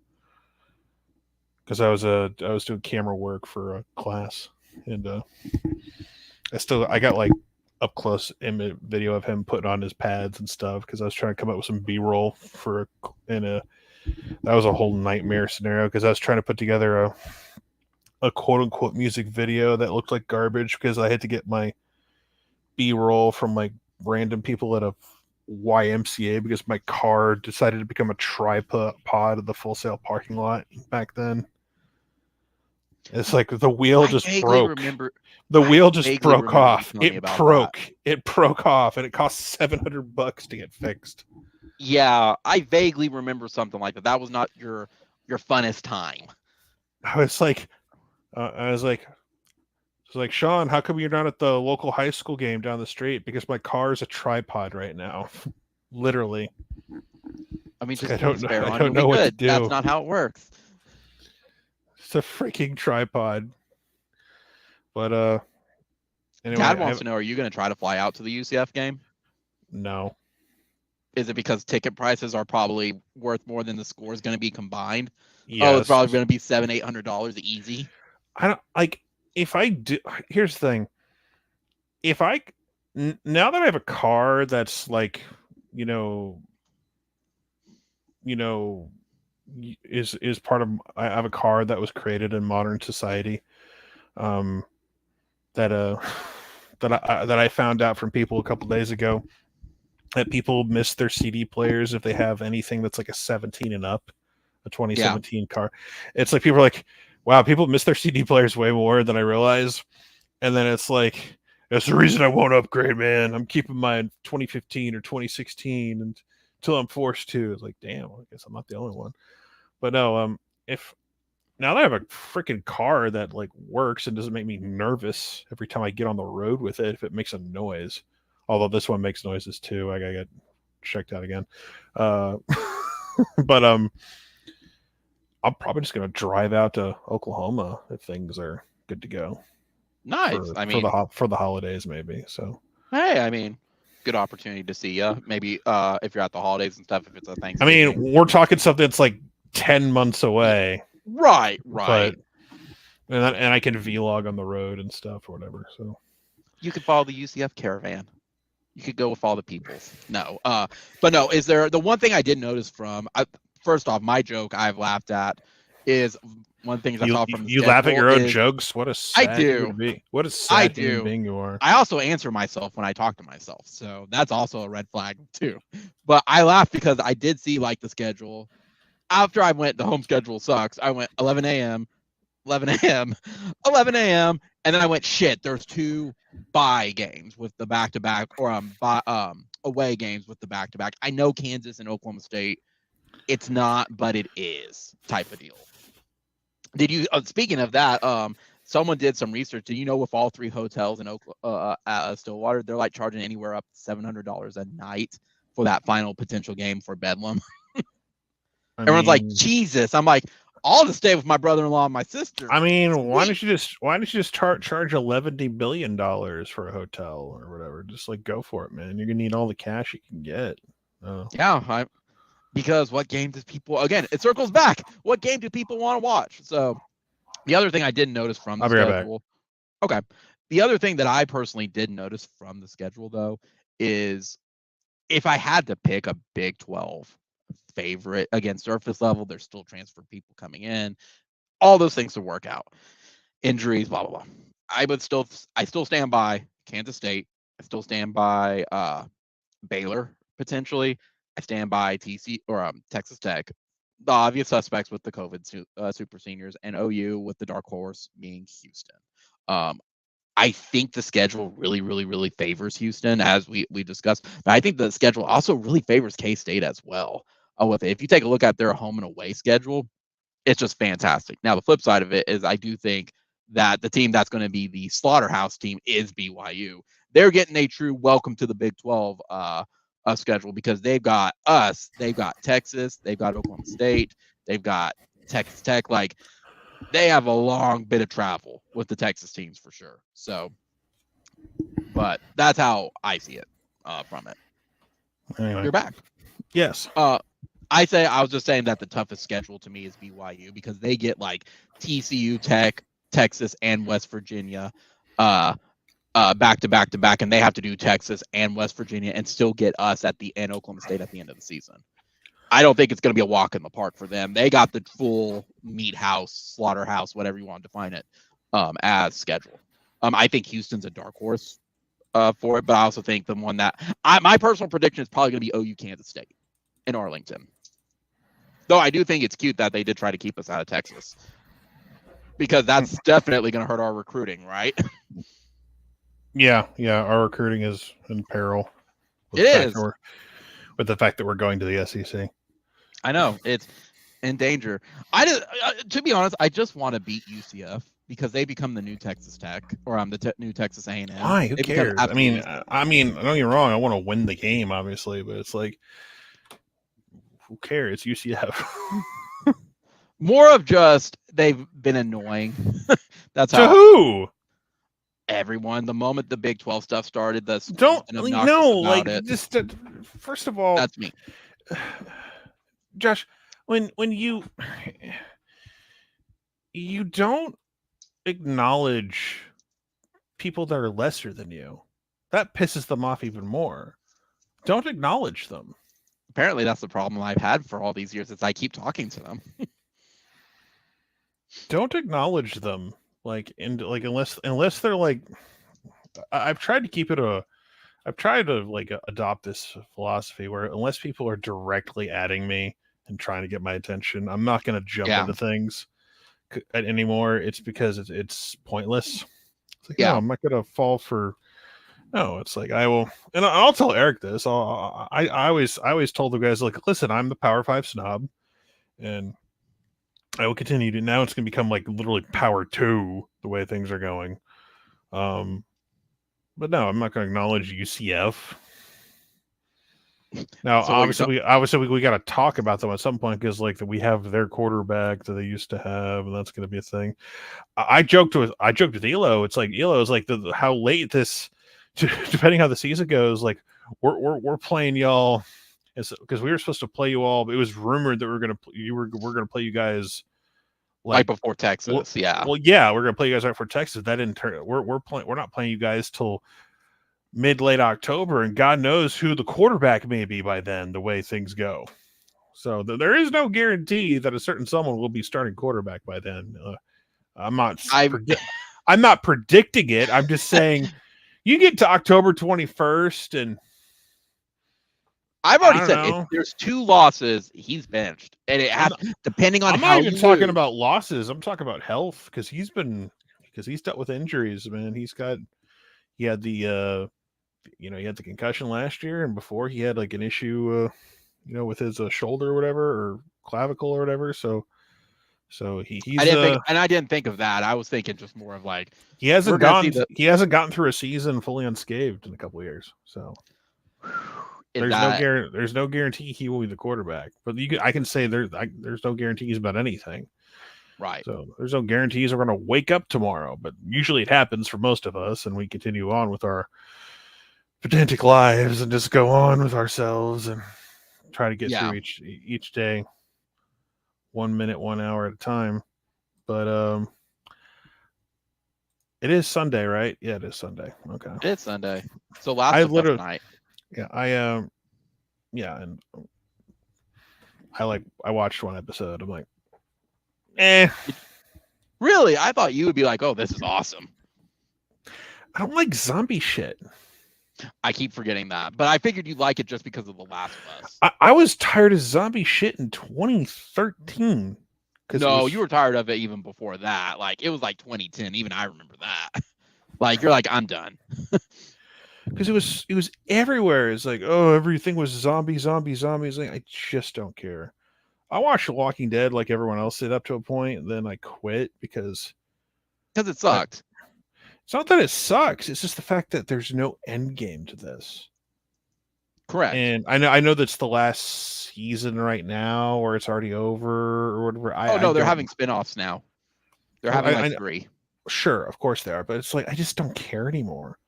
because I was doing camera work for a class, and I got like up close video of him putting on his pads and stuff because I was trying to come up with some B-roll that was a whole nightmare scenario because I was trying to put together a quote-unquote music video that looked like garbage because I had to get my B-roll from like random people at a YMCA because my car decided to become a tripod of the Full Sail parking lot back then. It's like the wheel just vaguely broke. remember. The I wheel just vaguely broke remember you off. telling me It about broke. that. It broke off, and it cost $700 to get fixed. Yeah, I vaguely remember something like that. That was not your funnest time. I was like, Sean, how come you're not at the local high school game down the street? Because my car is a tripod right now. Literally. I mean, It's like, just put a spare I on. don't You'll be know what to good. That's do. not how it works. It's a freaking tripod. But anyway, Dad wants to know: are you going to try to fly out to the UCF game? No. Is it because ticket prices are probably worth more than the score is going to be combined? Yes. Oh, it's probably going to be $700-800 easy. I don't like if I do. Here's the thing. If I now that I have a car that's like, is part of. I have a car that was created in modern society. That that I found out from people a couple days ago that people miss their CD players if they have anything that's like a 17 and up, a 2017 car. It's like people are like, wow, people miss their CD players way more than I realize. And then it's like, that's the reason I won't upgrade, man. I'm keeping my 2015 or 2016 until I'm forced to. It's like, damn, I guess I'm not the only one. But no, if now that I have a freaking car that like works and doesn't make me nervous every time I get on the road with it, if it makes a noise, although this one makes noises too, I gotta get checked out again. But I'm probably just gonna drive out to Oklahoma if things are good to go. Nice. For the holidays, maybe. So hey, I mean, good opportunity to see you. Maybe if you're at the holidays and stuff, if it's a Thanksgiving. I mean, we're talking something that's like 10 months away. Right. But, and I can vlog on the road and stuff or whatever. So you could follow the UCF caravan. You could go with all the peoples. No. But no, is there the one thing I did notice from first off, my joke I've laughed at is one thing I saw from the you laugh at your own jokes. What a sad human being. What a sad human being you are. I also answer myself when I talk to myself, so that's also a red flag too. But I laughed because I did see like the schedule. After I went, the home schedule sucks. I went 11 a.m., 11 a.m., 11 a.m., and then I went, shit, there's 2 bye games with the back-to-back, or away games with the back-to-back. I know Kansas and Oklahoma State, it's not, but it is type of deal. Did you, speaking of that, someone did some research. Do you know with all 3 hotels in Stillwater, they're like charging anywhere up to $700 a night for that final potential game for Bedlam? Everyone's like, Jesus. I'm like, I'll just stay with my brother-in-law and my sister. I mean, why don't you just charge $11 billion for a hotel or whatever? Just like go for it, man. You're gonna need all the cash you can get. Yeah, because what game does people, again, it circles back. What game do people want to watch? So the other thing I didn't notice from the schedule. Okay. The other thing that I personally did notice from the schedule though is if I had to pick a Big 12 favorite, again, surface level, there's still transfer people coming in, all those things to work out, injuries, blah blah blah. I still stand by Kansas State. I still stand by Baylor potentially. I stand by TC or Texas Tech. The obvious suspects with the COVID super seniors, and OU with the dark horse being Houston. I think the schedule really favors Houston, as we discussed, but I think the schedule also really favors K-State as well. With it. If you take a look at their home and away schedule, it's just fantastic. Now, the flip side of it is I do think that the team that's going to be the slaughterhouse team is BYU. They're getting a true welcome to the Big 12 schedule because they've got us, they've got Texas, they've got Oklahoma State, they've got Texas Tech. Like, they have a long bit of travel with the Texas teams for sure. So, but that's how I see it from it. Anyway. You're back. Yes. I was just saying that the toughest schedule to me is BYU because they get like TCU, Tech, Texas, and West Virginia back to back, and they have to do Texas and West Virginia and still get us at the end, Oklahoma State at the end of the season. I don't think it's going to be a walk in the park for them. They got the full meat house, slaughterhouse, whatever you want to define it, as schedule. I think Houston's a dark horse for it, but I also think the one that my personal prediction is probably going to be OU Kansas State in Arlington. Though I do think it's cute that they did try to keep us out of Texas. because that's definitely going to hurt our recruiting, right? Yeah. Our recruiting is in peril. It is. With the fact that we're going to the SEC. I know it's in danger. To be honest, I just want to beat UCF because they become the new Texas Tech, or the new Texas A&M. Why? Who cares? I mean, don't get me wrong. I want to win the game, obviously, but it's like, who cares? It's UCF. More of just they've been annoying. That's how. To who? Everyone. The moment the Big 12 stuff started, just first of all, that's me. Josh, when you don't acknowledge people that are lesser than you, that pisses them off even more. Don't acknowledge them. Apparently that's the problem I've had for all these years, is I keep talking to them. Don't acknowledge them, unless they're like, I've tried to adopt this philosophy where unless people are directly adding me and trying to get my attention, I'm not going to jump into things anymore. It's because it's pointless. It's like, no, I'm not going to fall for. No, it's like I will, and I'll tell Eric this. I always told the guys, like, listen, I'm the Power 5 snob, and I will continue to. Now it's going to become like literally Power 2 the way things are going. But no, I'm not going to acknowledge UCF. Now, so obviously, we got to talk about them at some point because, like, we have their quarterback that they used to have, and that's going to be a thing. I joked with Elo. It's like Elo is like how late this, depending how the season goes. Like, we're playing y'all, because we were supposed to play you all, but it was rumored that we're going to play you guys. Like before Texas, yeah. Well, yeah, we're gonna play you guys right for Texas. That didn't turn. We're not playing you guys till late October, and God knows who the quarterback may be by then. The way things go, so there is no guarantee that a certain someone will be starting quarterback by then. I'm not predicting it. I'm just saying, you get to October 21st, and I've already said if there's 2 losses, he's benched, and it has depending on. I'm not even talking about losses. I'm talking about health because he's dealt with injuries. Man, he had the he had the concussion last year, and before he had like an issue, with his shoulder or whatever, or clavicle or whatever. So he's. I didn't think of that. I was thinking just more of like he hasn't gotten through a season fully unscathed in a couple of years. So. There's no guarantee he will be the quarterback, but I can say there's no guarantees about anything. Right. So there's no guarantees we're going to wake up tomorrow, but usually it happens for most of us, and we continue on with our pedantic lives and just go on with ourselves and try to get through each day, 1 minute, 1 hour at a time. But it is Sunday, right? Yeah, it is Sunday. Okay. It is Sunday. So last night. Yeah, and I watched one episode. I'm like, Really? I thought you would be like, oh, this is awesome. I don't like zombie shit. I keep forgetting that, but I figured you'd like it just because of The Last of Us. I was tired of zombie shit in 2013. No, you were tired of it even before that. Like, it was like 2010. Even I remember that. Like, you're like, I'm done. Because it was everywhere. It's like, oh, everything was zombies. Like, I just don't care. I watched The Walking Dead like everyone else did up to a point, and then I quit because it sucked. It's not that it sucks. It's just the fact that there's no end game to this. Correct. And I know that's the last season right now, or it's already over, or whatever. They're having spinoffs now. They're having 3. Sure, of course they are, but it's like I just don't care anymore.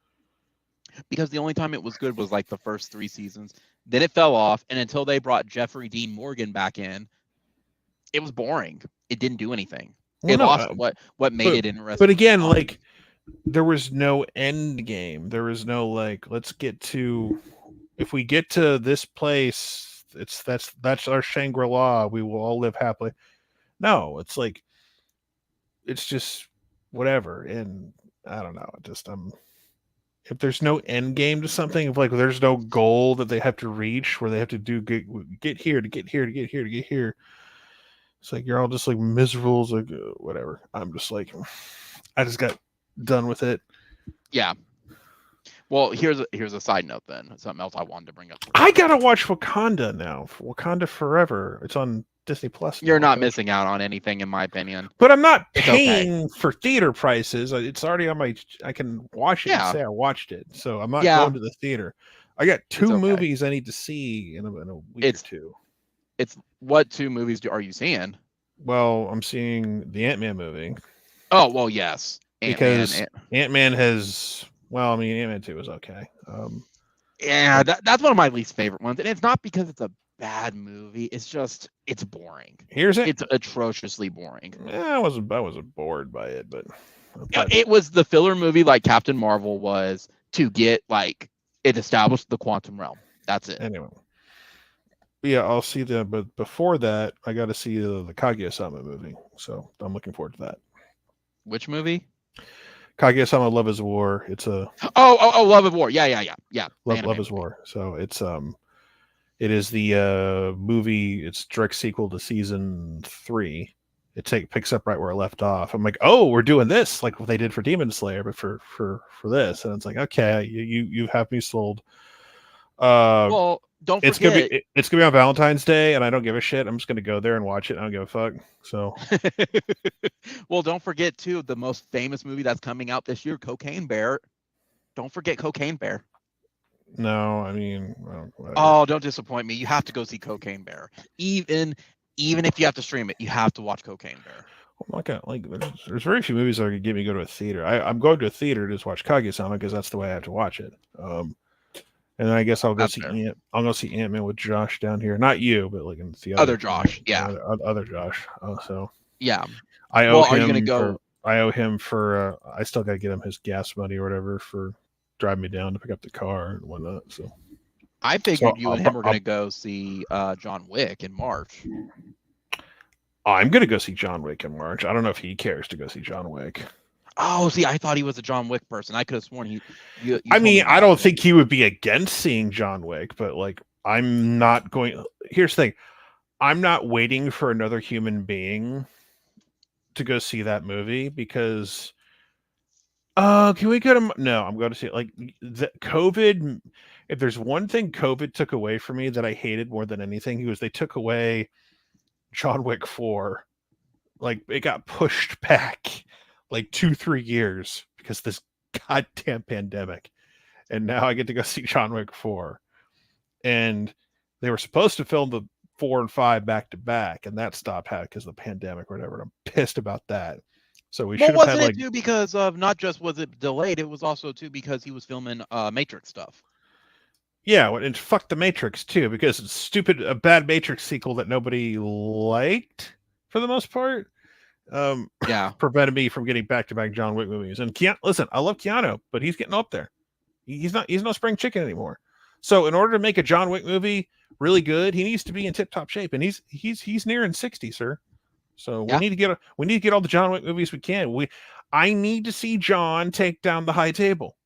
Because the only time it was good was like the first 3 seasons. Then it fell off, and until they brought Jeffrey Dean Morgan back in, it was boring. It didn't do anything. It lost what made it interesting. But again, like, there was no end game. There was no like, let's get to, if we get to this place, that's our Shangri-La. We will all live happily. No, it's like, it's just whatever. And I don't know. If there's no end game to something, if like there's no goal that they have to reach, where they have to get here to get here to get here to get here, It's like you're all just like miserable, it's like whatever. I'm just like, I just got done with it. Yeah. Well, here's a side note then. Something else I wanted to bring up. I gotta watch Wakanda now. Wakanda Forever. It's on Disney Plus. You're not missing out on anything, in my opinion. But I'm not It's okay. paying for theater prices. It's already on my. I can watch it and say I watched it. So I'm not going to the theater. I got two movies I need to see in a week or two. It's what 2 movies are you seeing? Well, I'm seeing the Ant-Man movie. Oh, well, yes. Because Ant-Man has. Well, I mean, Ant-Man 2 was okay. Yeah, that's one of my least favorite ones, and it's not because it's a bad movie. It's just it's boring. It's atrociously boring. Yeah, I wasn't bored by it, but it was the filler movie like Captain Marvel was to get like it established the quantum realm. That's it. Anyway, yeah, I'll see that. But before that, I got to see the Kaguya-sama movie. So I'm looking forward to that. Which movie? Kaguya-sama Love is War. It's a Love is War. Yeah. Love is War. So it is the movie. It's direct sequel to season 3. It picks up right where it left off. I'm like, oh, we're doing this like what they did for Demon Slayer, but for this, and it's like, okay, you have me sold. Well, don't forget, it's gonna be on Valentine's Day, and I don't give a shit. I'm just gonna go there and watch it. I don't give a fuck. So, well, don't forget too the most famous movie that's coming out this year, Cocaine Bear. Don't forget Cocaine Bear. No, I mean, oh, don't disappoint me. You have to go see Cocaine Bear. Even if you have to stream it, you have to watch Cocaine Bear. There's very few movies that could get me to go to a theater. I'm going to a theater to just watch Kaguya-sama because that's the way I have to watch it. And then I guess I'll go see Ant-Man with Josh down here. Not you, but like in the other Josh. Yeah, other Josh. So yeah, I owe him. Are you gonna go? I owe him for. I still got to get him his gas money or whatever for driving me down to pick up the car and whatnot. So I figured you and him were gonna go see John Wick in March. I'm gonna go see John Wick in March. I don't know if he cares to go see John Wick. Oh, see, I thought he was a John Wick person. I could have sworn you I mean, I don't think he would be against seeing John Wick, but like, I'm not going. Here's the thing: I'm not waiting for another human being to go see that movie because. Can we go to? No, I'm going to see it. Like the COVID. If there's one thing COVID took away from me that I hated more than anything, they took away John Wick 4. Like it got pushed back like 2-3 years because this goddamn pandemic, and now I get to go see John Wick 4. And they were supposed to film the 4 and 5 back to back, and that stopped because of the pandemic or whatever. And I'm pissed about that. So we should have had it too because of not just was it delayed, it was also too because he was filming Matrix stuff. Yeah, and fuck the Matrix too because it's a bad Matrix sequel that nobody liked for the most part. Prevented me from getting back-to-back John Wick movies. And listen, I love Keanu, but he's getting up there. He's no spring chicken anymore. So in order to make a John Wick movie really good, he needs to be in tip-top shape, and he's nearing 60, sir. So we need to get all the John Wick movies we can. I need to see John take down the high table.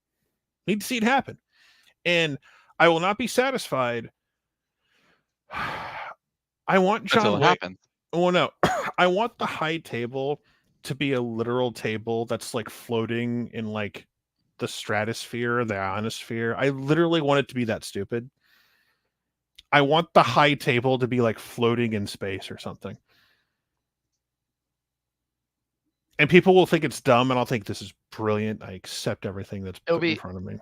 Need to see it happen. And I will not be satisfied. I want John Wick. Well, no. I want the high table to be a literal table that's like floating in like the stratosphere, the ionosphere. I literally want it to be that stupid. I want the high table to be like floating in space or something. And people will think it's dumb, and I'll think this is brilliant. I accept everything that's put in front of me.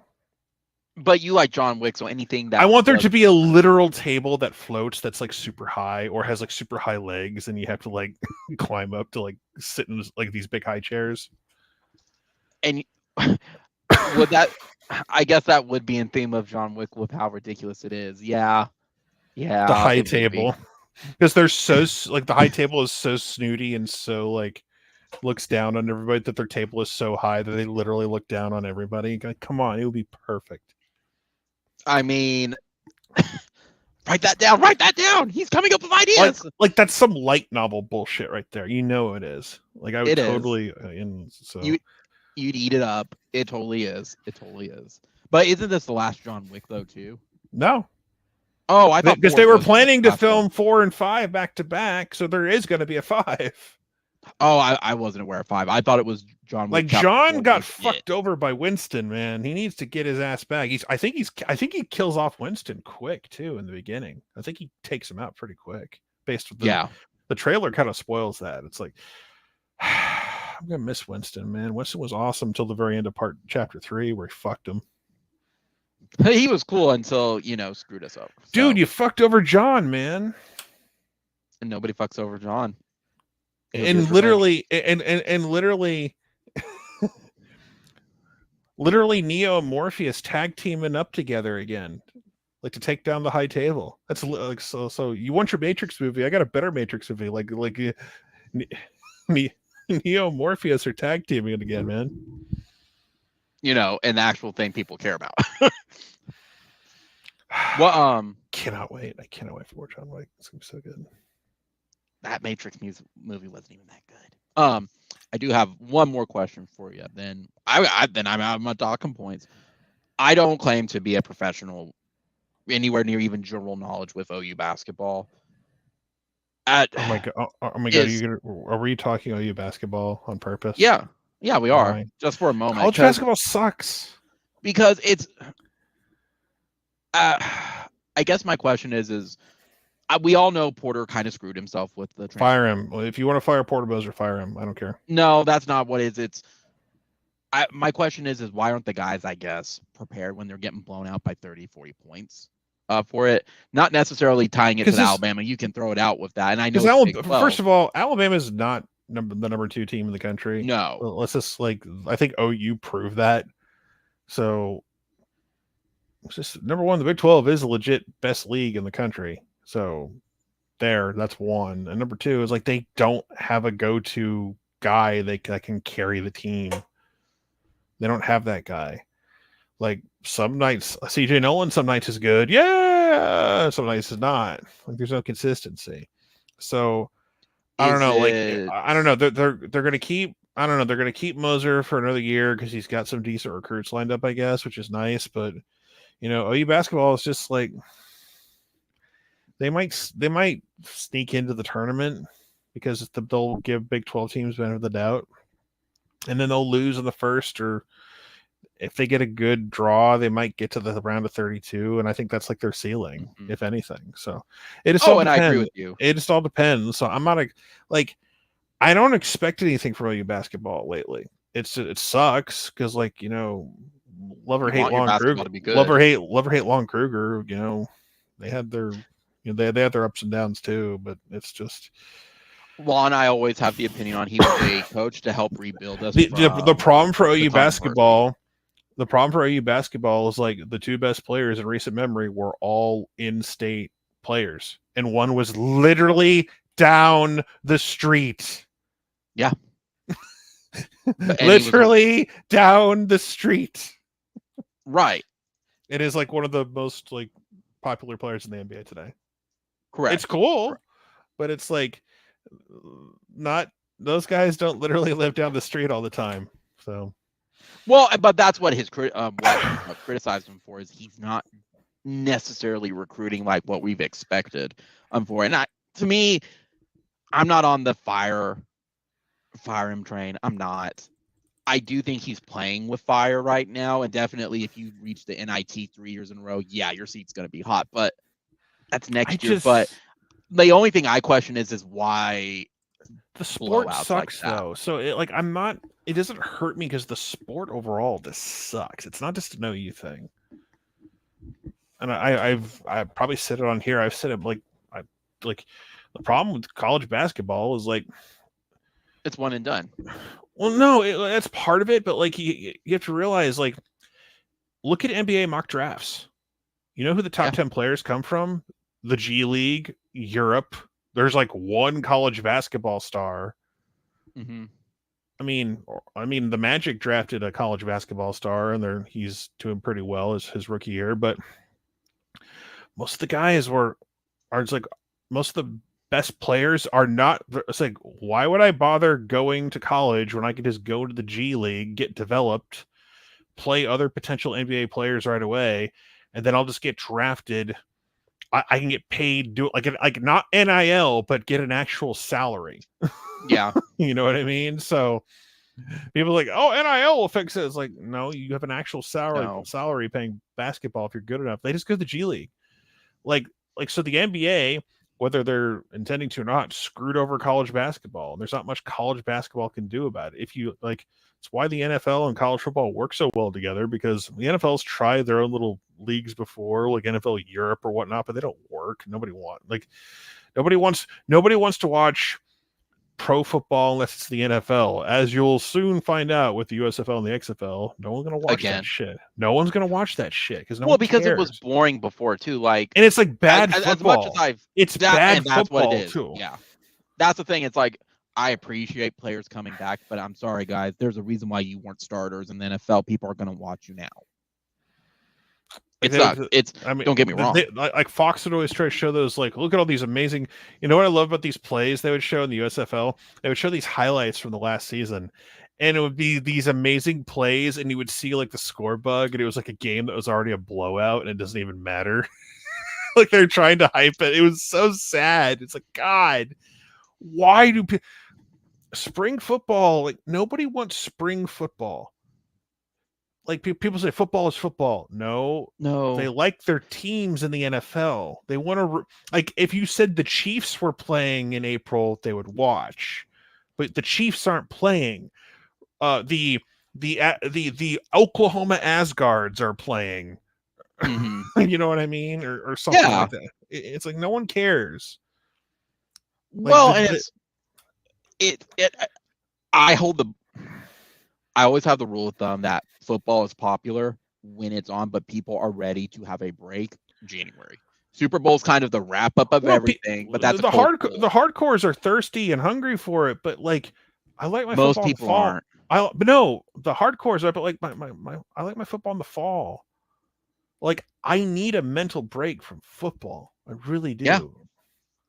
But you like John Wick, so anything that I want there to be a literal table that floats that's like super high or has like super high legs, and you have to like climb up to like sit in like these big high chairs. And would that? I guess that would be in theme of John Wick with how ridiculous it is. Yeah. The high table, because they're so like the high table is so snooty and so like looks down on everybody that their table is so high that they literally look down on everybody. Like, come on, it would be perfect. I mean, write that down. He's coming up with ideas. Like that's some light novel bullshit right there. You know it is. Like I would totally. You'd eat it up. It totally is. But isn't this the last John Wick though too? No. Oh, I thought because 4 they were was planning to last one. film 4 and 5 back to back, so there is going to be a 5. Oh, I wasn't aware of 5. I thought it was John Wick Like Chapter John 4 got legit. fucked over by Winston, man. He needs to get his ass back. I think he kills off Winston quick too in the beginning. I think he takes him out pretty quick. Based with the trailer kind of spoils that. It's like I'm gonna miss Winston, man. Winston was awesome till the very end of chapter 3 where he fucked him. He was cool until, screwed us over. Dude, you fucked over John, man. And nobody fucks over John. And literally, literally Neo and Morpheus tag teaming up together again, like to take down the High Table. That's like so you want your Matrix movie? I got a better Matrix movie. Like Neo and Morpheus are tag teaming it again, man. An actual thing people care about. Well, cannot wait. I cannot wait for more John Wick. It's gonna be so good. That Matrix movie wasn't even that good. I do have one more question for you. Then I'm out of my talking points. I don't claim to be a professional anywhere near even general knowledge with OU basketball. Oh my god! Are we talking OU basketball on purpose? Yeah, we are. Why? Just for a moment. College basketball sucks because it's. I guess my question is we all know Porter kind of screwed himself with the transfer. Fire him. If you want to fire Porter Moser, fire him. I don't care. No, that's not what it is. My question is why aren't the guys, I guess, prepared when they're getting blown out by 30, 40 points for it? Not necessarily tying it to Alabama. You can throw it out with that. And I know first of all, Alabama is not the number 2 team in the country. No. Let's just I think OU proved that. So it's just number 1, the Big 12 is a legit best league in the country. So that's one. And number 2 is they don't have a go-to guy that can carry the team. They don't have that guy. Like some nights, CJ Nolan some nights is good. Yeah, some nights is not. There's no consistency. So I don't know. I don't know. They're gonna keep. I don't know. They're gonna keep Moser for another year because he's got some decent recruits lined up, I guess, which is nice. But OU basketball is just they might sneak into the tournament because they'll give Big 12 teams benefit of the doubt, and then they'll lose in the first, or if they get a good draw, they might get to the round of 32, and I think that's their ceiling, if anything. So it just all depends. I agree with you. It just all depends. So I'm not I don't expect anything from OU basketball lately. It sucks because love or hate Lon Kruger. Love or hate Lon Kruger. They had their they had their ups and downs too, but it's just. Lon, I always have the opinion on he was a coach to help rebuild us. The problem for OU basketball. The problem for OU basketball is the 2 best players in recent memory were all in-state players, and one was literally down the street. Yeah, literally down the street. Right. It is one of the most popular players in the NBA today. Correct. It's cool, but it's not. Those guys don't literally live down the street all the time. So. Well, but that's what what criticized him for is he's not necessarily recruiting like what we've expected for. And to me, I'm not on the fire him train. I'm not. I do think he's playing with fire right now, and definitely if you reach the NIT 3 years in a row, yeah, your seat's going to be hot. But that's next year. But the only thing I question is why the sport sucks though. So I'm not. It doesn't hurt me because the sport overall just sucks. It's not just an OU thing. And I've probably said it on here. I've said it the problem with college basketball is it's one and done. Well, no, that's part of it, but you have to realize look at NBA mock drafts. You know who the top 10 players come from? The G League, Europe. There's 1 college basketball star. Mm-hmm. I mean, the Magic drafted a college basketball star, and he's doing pretty well as his rookie year. But most of the guys are most of the best players are not. It's why would I bother going to college when I could just go to the G League, get developed, play other potential NBA players right away, and then I'll just get drafted I can get paid like not NIL, but get an actual salary. Yeah. You know what I mean? So people are like, oh, NIL will fix it. It's like, no, you have an actual salary paying basketball if you're good enough. They just go to the G League. Like so the NBA, whether they're intending to or not, screwed over college basketball. There's not much college basketball can do about it. If you like, it's why the NFL and college football work so well together, because the NFL's tried their own little leagues before, like NFL Europe or whatnot, but they don't work. Nobody wants to watch pro football unless it's the NFL. As you'll soon find out with the USFL and the XFL, no one's gonna watch that shit. No one's gonna watch that shit because no one cares. Because it was boring before too. Like, and it's like bad football. It's bad that's football what it is. Too. Yeah, that's the thing. It's like, I appreciate players coming back, but I'm sorry, guys. There's a reason why you weren't starters in the NFL. People are gonna watch you now. It sucks. Don't get me wrong. Like Fox would always try to show those, like, look at all these amazing. You know what I love about these plays they would show in the USFL? They would show these highlights from the last season, and it would be these amazing plays, and you would see like the score bug, and it was like a game that was already a blowout, and it doesn't even matter. Like they're trying to hype it. It was so sad. It's like, God, why do spring football? Like, nobody wants spring football. Like, people say football is football. No. They like their teams in the NFL. They want to like, if you said the Chiefs were playing in April, they would watch, but the Chiefs aren't playing. The Oklahoma Asgards are playing. Mm-hmm. You know what I mean, or something like that. It's like no one cares. Like, I always have the rule of thumb that football is popular when it's on, but people are ready to have a break in January. Super Bowl is kind of the wrap up of everything, but that's the hardcores are thirsty and hungry for it. But like, I like my most football people in the fall. aren't. But no, the hardcores are. But like I like my football in the fall. Like, I need a mental break from football. I really do.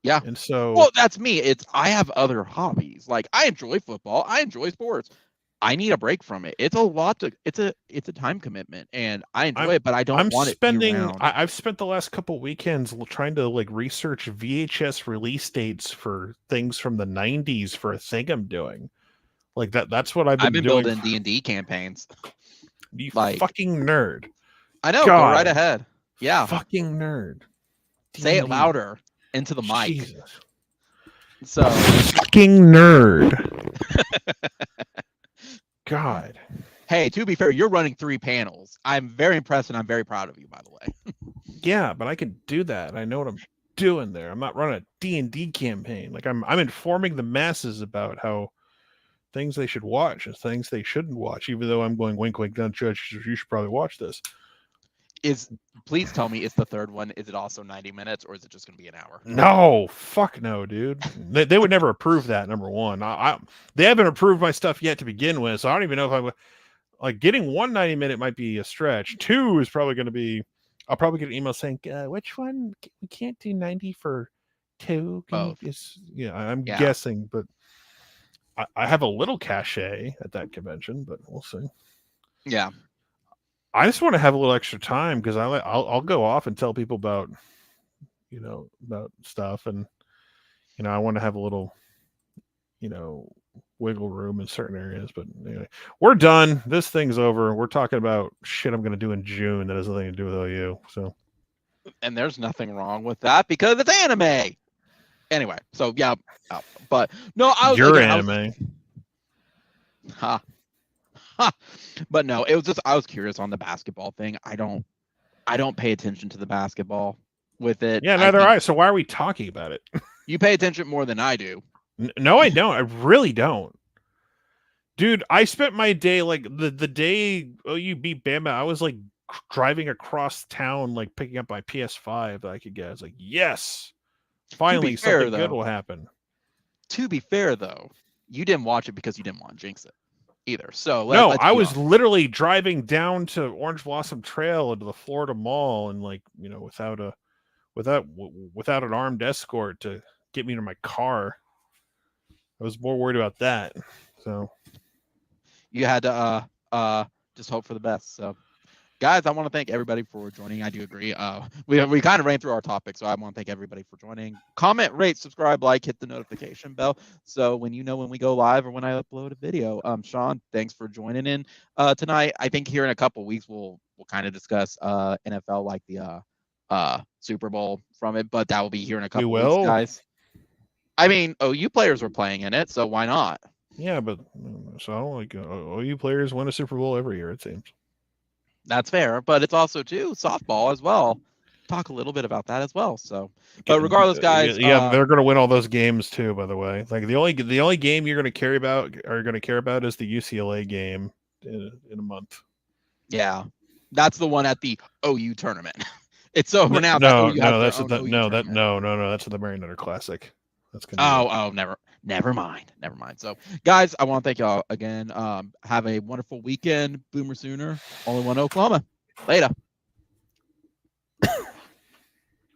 Yeah. And so, well, that's me. I have other hobbies. Like, I enjoy football. I enjoy sports. I need a break from it. It's a time commitment, and I enjoy it, but I don't want it year-round. I've spent the last couple weekends trying to like research VHS release dates for things from the 90s for a thing I'm doing. Like that's what I've been doing. Building D&D campaigns. You fucking nerd. I know. God, go right ahead. Yeah. Fucking nerd. Say it louder into the mic. Jesus. So fucking nerd. God. Hey, to be fair, you're running 3 panels. I'm very impressed, and I'm very proud of you, by the way. Yeah, but I can do that. I know what I'm doing there. I'm not running a D&D campaign. Like, I'm informing the masses about how things they should watch and things they shouldn't watch, even though I'm going wink, wink, don't judge. You should probably watch this. Please tell me, it's the third one. Is it also 90 minutes, or is it just going to be an hour? No, fuck no, dude. They would never approve that. Number one, they haven't approved my stuff yet to begin with, so I don't even know if I would. Like, getting 190-minute might be a stretch. 2 is probably going to be. I'll probably get an email saying, which one? We can't do 90 for 2. I'm guessing, but I have a little cachet at that convention, but we'll see. Yeah. I just want to have a little extra time because I'll go off and tell people about stuff, and I want to have a little wiggle room in certain areas. But anyway, we're done. This thing's over. We're talking about shit I'm going to do in June that has nothing to do with OU. So, and there's nothing wrong with that because it's anime. Anyway, so yeah, but no, anime. But no, it was just, I was curious on the basketball thing. I don't pay attention to the basketball with it. Yeah, neither I. So why are we talking about it? You pay attention more than I do. No, I don't. I really don't. Dude, I spent my day, like, the day OU beat Bama, I was like driving across town, like picking up my PS5 that I could get. I was like, yes, finally something good will happen. To be fair, though, you didn't watch it because you didn't want to jinx it either. So no, I was literally driving down to Orange Blossom Trail into the Florida Mall, and like, without an armed escort to get me to my car. I was more worried about that. So you had to just hope for the best. So guys, I want to thank everybody for joining. I do agree. We kind of ran through our topic, so I want to thank everybody for joining. Comment, rate, subscribe, like, hit the notification bell, so when you know when we go live or when I upload a video. Sean, thanks for joining in tonight. I think here in a couple weeks we'll kind of discuss NFL, like the Super Bowl from it, but that will be here in a couple weeks, guys. I mean, OU players were playing in it, so why not? Yeah, but so like OU players win a Super Bowl every year, it seems. That's fair, but it's also too softball as well. Talk a little bit about that as well. So, but regardless, guys, yeah, they're going to win all those games too. By the way, like the only game you're going to care about is the UCLA game in a month. Yeah, that's the one at the OU tournament. It's over now. No, that's the Mariner Classic. That's gonna never mind. So, guys, I want to thank y'all again. Have a wonderful weekend. Boomer Sooner, only one Oklahoma. Later.